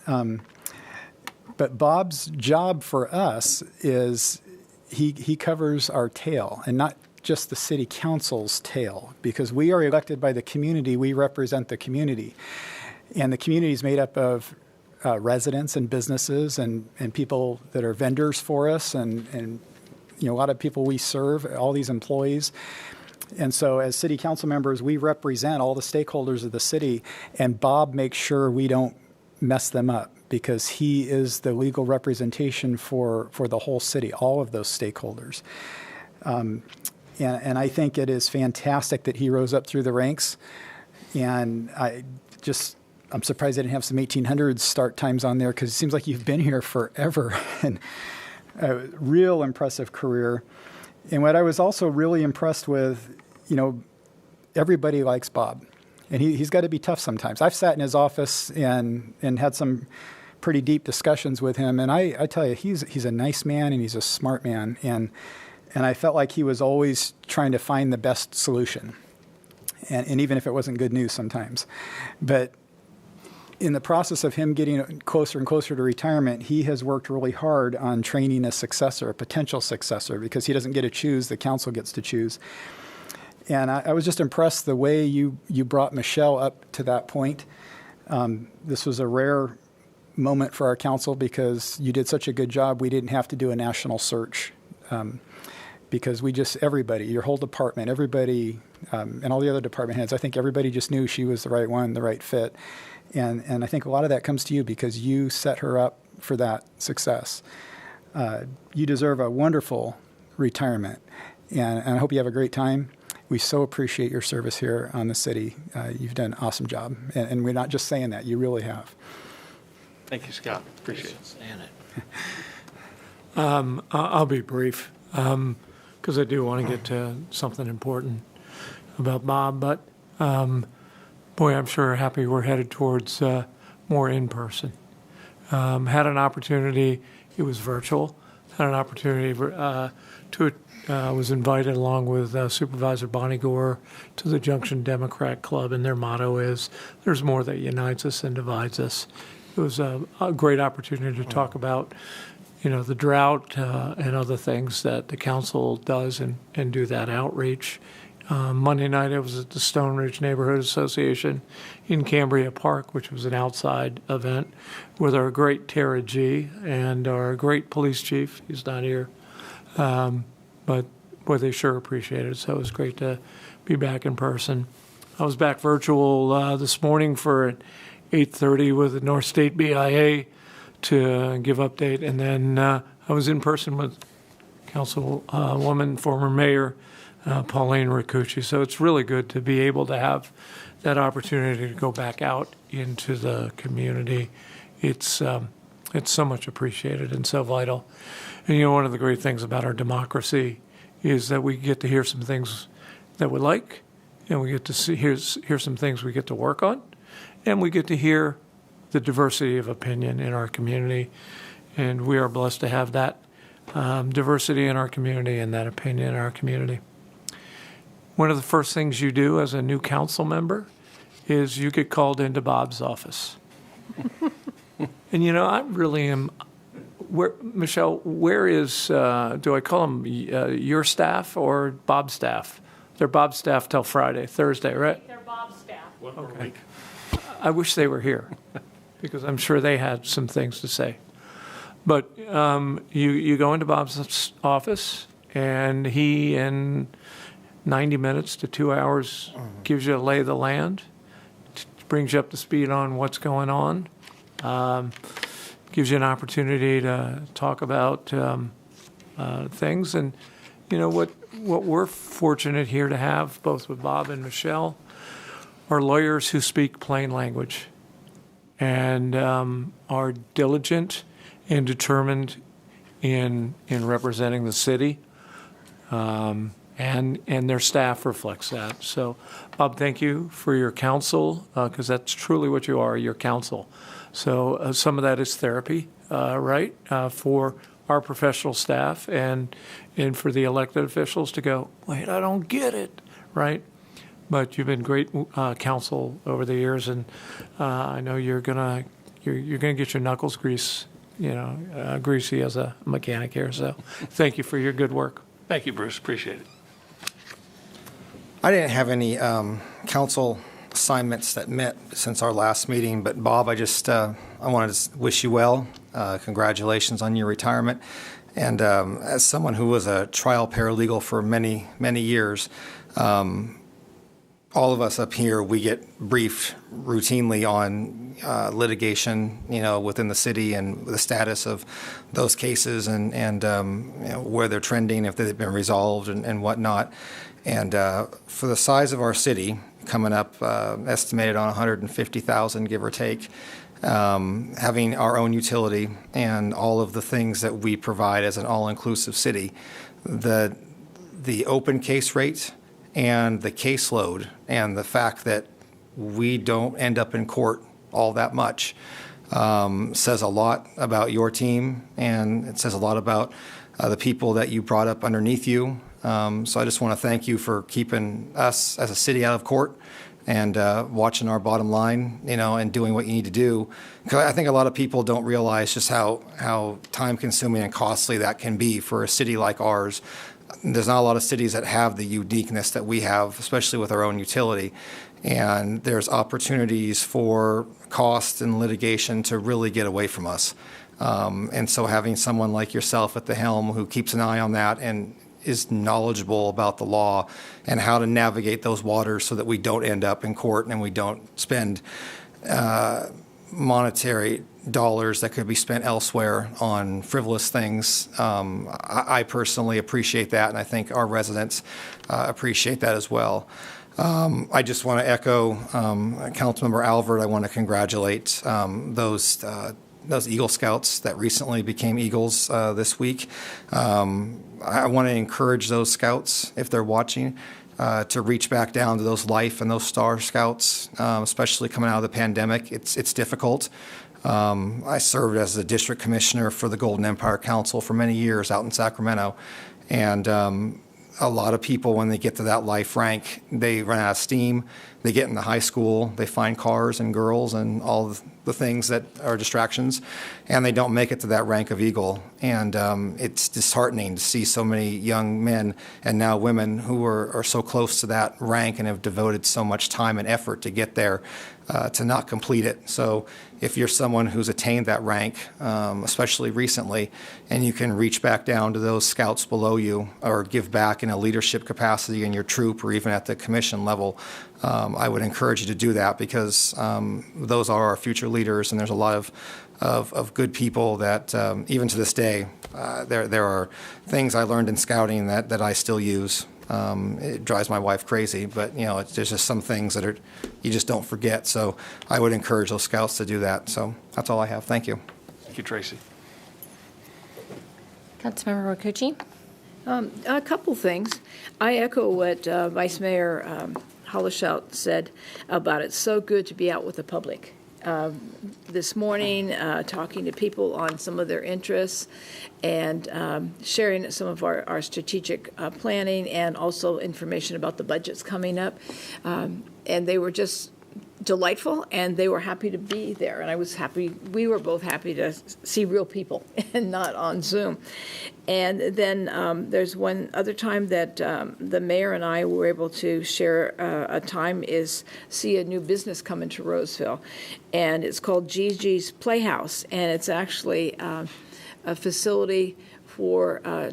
Speaker 12: But Bob's job for us is he covers our tail, and not just the City Council's tail, because we are elected by the community. We represent the community. And the community is made up of residents and businesses and people that are vendors for us, and a lot of people we serve, all these employees. And so as city council members, we represent all the stakeholders of the city, and Bob makes sure we don't mess them up, because he is the legal representation for the whole city, all of those stakeholders. And I think it is fantastic that he rose up through the ranks. And I'm surprised I didn't have some 1800s start times on there, because it seems like you've been here forever. And a real impressive career. And what I was also really impressed with, everybody likes Bob. And he's got to be tough sometimes. I've sat in his office and had some pretty deep discussions with him. And I tell you, he's a nice man and he's a smart man. And I felt like he was always trying to find the best solution. And even if it wasn't good news sometimes. But in the process of him getting closer and closer to retirement, he has worked really hard on training a successor, a potential successor, because he doesn't get to choose, the council gets to choose. And I was just impressed the way you brought Michelle up to that point. This was a rare moment for our council because you did such a good job. We didn't have to do a national search because everybody, your whole department, everybody, and all the other department heads, I think everybody just knew she was the right one, the right fit. And I think a lot of that comes to you because you set her up for that success. You deserve a wonderful retirement, and I hope you have a great time. We so appreciate your service here on the city. You've done an awesome job, and we're not just saying that. You really have.
Speaker 3: Thank you, Scott. Appreciate it.
Speaker 14: I'll be brief because I do want to get to something important about Bob. But, boy, I'm sure happy we're headed towards more in-person. Had an opportunity, it was virtual, had an opportunity was invited along with Supervisor Bonnie Gore to the Junction Democrat Club, and their motto is, there's more that unites us than divides us. It was a great opportunity to talk about, the drought and other things that the council does and do that outreach. Monday night, I was at the Stone Ridge Neighborhood Association in Cambria Park, which was an outside event with our great Tara G. and our great police chief. He's not here. But boy, they sure appreciate it. So it was great to be back in person. I was back virtual this morning for 8:30 with the North State BIA to give update. And then I was in person with Councilwoman, former Mayor Pauline Ricucci. So it's really good to be able to have that opportunity to go back out into the community. It's so much appreciated and so vital. And one of the great things about our democracy is that we get to hear some things that we like, and we get to hear some things we get to work on, and we get to hear the diversity of opinion in our community. And we are blessed to have that diversity in our community and that opinion in our community. One of the first things you do as a new council member is you get called into Bob's office. And I really am. Michelle, where is? Do I call them your staff or Bob's staff? They're Bob's staff till Thursday, right?
Speaker 7: They're Bob's staff.
Speaker 14: Okay. I wish they were here because I'm sure they had some things to say. But you go into Bob's office, and he, in 90 minutes to 2 hours, gives you a lay of the land, brings you up to speed on what's going on, gives you an opportunity to talk about things. And, what we're fortunate here to have, both with Bob and Michelle, are lawyers who speak plain language and are diligent and determined in representing the city, and their staff reflects that. So, Bob, thank you for your counsel, because that's truly what you are, your counsel. So some of that is therapy, right, for our professional staff and for the elected officials to go, wait, I don't get it, right? But you've been great counsel over the years, and I know you're gonna get your knuckles greasy as a mechanic here. So thank you for your good work.
Speaker 3: Thank you, Bruce. Appreciate it.
Speaker 18: I didn't have any council assignments that met since our last meeting, but Bob, I wanted to wish you well. Congratulations on your retirement. And as someone who was a trial paralegal for many, many years, all of us up here, we get briefed routinely on litigation, within the city and the status of those cases and where they're trending, if they've been resolved and whatnot. And for the size of our city, coming up estimated on 150,000, give or take, having our own utility and all of the things that we provide as an all-inclusive city, the open case rate and the caseload and the fact that we don't end up in court all that much says a lot about your team, and it says a lot about the people that you brought up underneath you. So I just want to thank you for keeping us as a city out of court and watching our bottom line, and doing what you need to do. Because I think a lot of people don't realize just how time-consuming and costly that can be for a city like ours. There's not a lot of cities that have the uniqueness that we have, especially with our own utility. And there's opportunities for cost and litigation to really get away from us. And so having someone like yourself at the helm who keeps an eye on that and is knowledgeable about the law and how to navigate those waters so that we don't end up in court and we don't spend monetary dollars that could be spent elsewhere on frivolous things. I personally appreciate that, and I think our residents appreciate that as well. I just want to echo Councilmember Alvord. I want to congratulate those Eagle Scouts that recently became Eagles this week. I want to encourage those Scouts, if they're watching, to reach back down to those Life and those Star Scouts, especially coming out of the pandemic. It's difficult. I served as the district commissioner for the Golden Empire Council for many years out in Sacramento, and a lot of people, when they get to that life rank, they run out of steam. They get into high school, they find cars and girls and all the things that are distractions, and they don't make it to that rank of Eagle. And it's disheartening to see so many young men and now women who are so close to that rank and have devoted so much time and effort to get there to not complete it. So if you're someone who's attained that rank, especially recently, and you can reach back down to those scouts below you or give back in a leadership capacity in your troop or even at the commission level, I would encourage you to do that, because those are our future leaders, and there's a lot of good people that even to this day, there are things I learned in scouting that I still use. It drives my wife crazy, but there's just some things that you just don't forget. So I would encourage those scouts to do that. So that's all I have. Thank you.
Speaker 3: Thank you, Tracy.
Speaker 1: Councilmember Rakucci.
Speaker 15: A couple things. I echo what Vice Mayor Hollishout said about it's so good to be out with the public. This morning, talking to people on some of their interests and sharing some of our strategic planning and also information about the budgets coming up. And they were just delightful, and they were happy to be there. And I was happy, we were both happy to see real people and not on Zoom. And then there's one other time that the mayor and I were able to share a time is see a new business come into Roseville. And it's called Gigi's Playhouse. And it's actually a facility for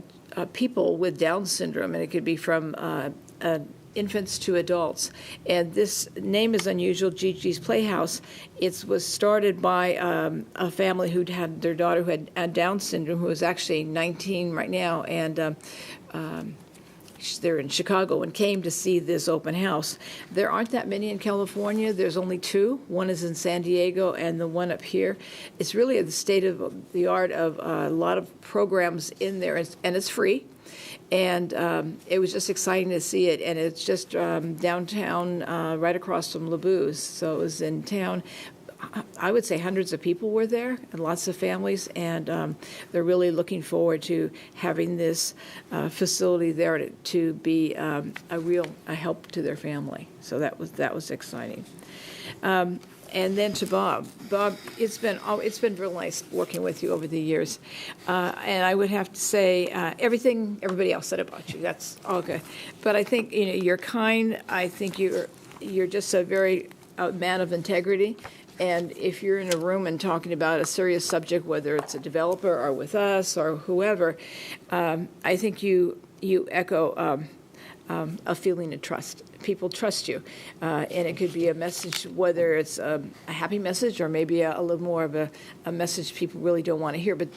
Speaker 15: people with Down syndrome. And it could be from infants to adults. And this name is unusual, Gigi's Playhouse. It was started by a family who'd had their daughter who had Down syndrome, who is actually 19 right now, and they're in Chicago and came to see this open house. There aren't that many in California. There's only two. One is in San Diego and the one up here. It's really the state of the art of a lot of programs in there, and it's free. And it was just exciting to see it. And it's just downtown, right across from LeBou's. So it was in town. I would say hundreds of people were there, and lots of families. And they're really looking forward to having this facility there to be a real help to their family. So that was exciting. And then to Bob. Bob, it's been real nice working with you over the years. And I would have to say everything everybody else said about you. That's all good. But I think you're kind. I think you're just a very man of integrity. And if you're in a room and talking about a serious subject, whether it's a developer or with us or whoever, I think you echo a feeling of trust. people trust you. And it could be a message, whether it's a happy message or maybe a little more of a message people really don't want to hear, but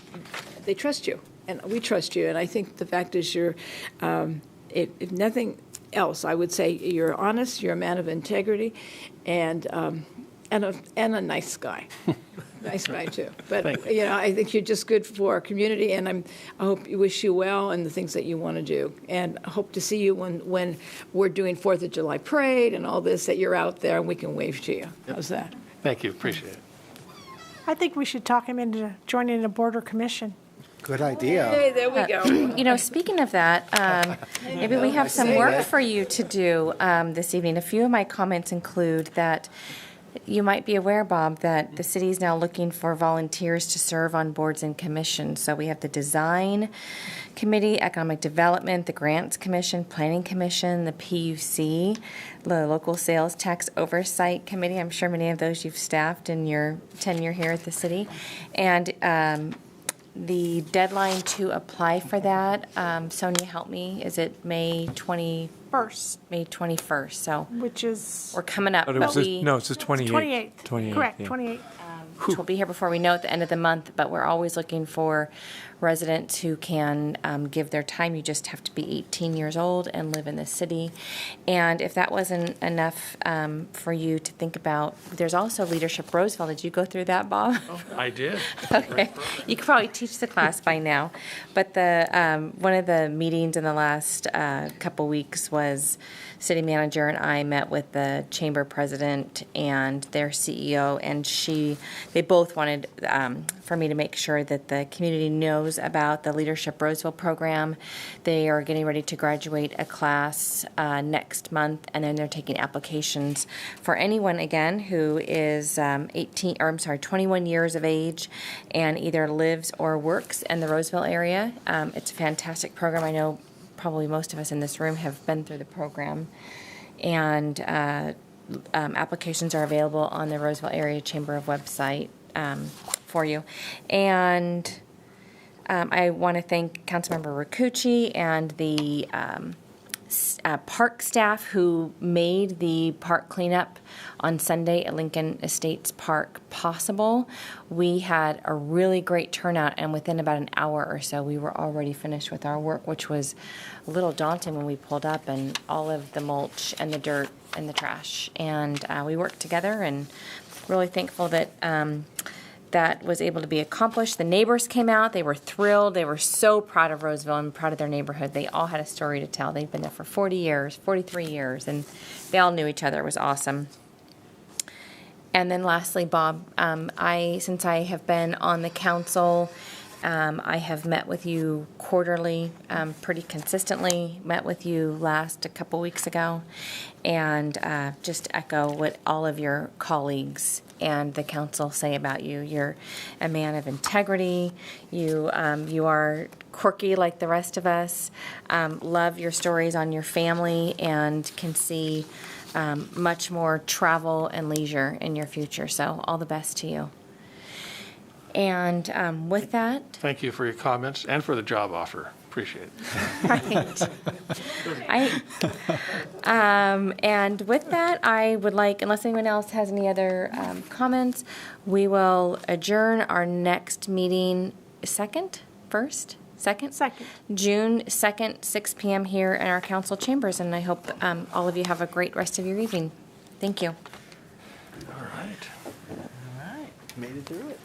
Speaker 15: they trust you, and we trust you. And I think the fact is you're, if nothing else, I would say you're honest, you're a man of integrity, and a nice guy. Nice guy, too. But, I think you're just good for our community, and I hope you wish you well and the things that you want to do. And I hope to see you when we're doing 4th of July parade and all this, that you're out there and we can wave to you. How's that?
Speaker 3: Thank you. Appreciate it.
Speaker 2: I think we should talk him into joining a border commission.
Speaker 11: Good idea.
Speaker 15: Hey, there we go.
Speaker 1: Speaking of that, maybe we have some work for you to do this evening. A few of my comments include that you might be aware, Bob, that the city is now looking for volunteers to serve on boards and commissions. So we have the Design Committee, Economic Development, the Grants Commission, Planning Commission, the PUC, the Local Sales Tax Oversight Committee. I'm sure many of those you've staffed in your tenure here at the city. And the deadline to apply for that, Sonia, help me, is it May 21st? May 21st, so.
Speaker 2: Which is?
Speaker 1: We're coming up.
Speaker 14: No, it's just 28th.
Speaker 2: 28th. Correct, 28th.
Speaker 1: Which will be here before we know at the end of the month, but we're always looking for residents who can give their time. You just have to be 18 years old and live in the city. And if that wasn't enough for you to think about, there's also Leadership Roseville. Did you go through that, Bob?
Speaker 3: I did.
Speaker 1: Okay. You could probably teach the class by now. But the one of the meetings in the last couple weeks was city manager and I met with the chamber president and their CEO, and they both wanted for me to make sure that the community knows about the Leadership Roseville program. They are getting ready to graduate a class next month, and then they're taking applications for anyone, again, who is 21 years of age and either lives or works in the Roseville area. It's a fantastic program. I know probably most of us in this room have been through the program, and applications are available on the Roseville Area Chamber of website for you. And I want to thank Councilmember Rakucci and the park staff who made the park cleanup on Sunday at Lincoln Estates Park possible. We had a really great turnout, and within about an hour or so, we were already finished with our work, which was a little daunting when we pulled up and all of the mulch and the dirt and the trash. And we worked together, and really thankful that that was able to be accomplished. The neighbors came out. They were thrilled. They were so proud of Roseville and proud of their neighborhood. They all had a story to tell. They've been there for 43 years, and they all knew each other. It was awesome. And then lastly, Bob, since I have been on the council, I have met with you quarterly, pretty consistently, met with you a couple weeks ago, and just echo what all of your colleagues and the council say about you. You're a man of integrity. You are quirky like the rest of us, love your stories on your family, and can see much more travel and leisure in your future. So all the best to you. And with that...
Speaker 3: Thank you for your comments and for the job offer. Appreciate
Speaker 1: Right.
Speaker 3: it.
Speaker 1: And with that, I would like, unless anyone else has any other comments, we will adjourn our next meeting Second? June 2nd, 6 p.m. here in our council chambers. And I hope all of you have a great rest of your evening. Thank you.
Speaker 3: All right.
Speaker 10: Made it through it.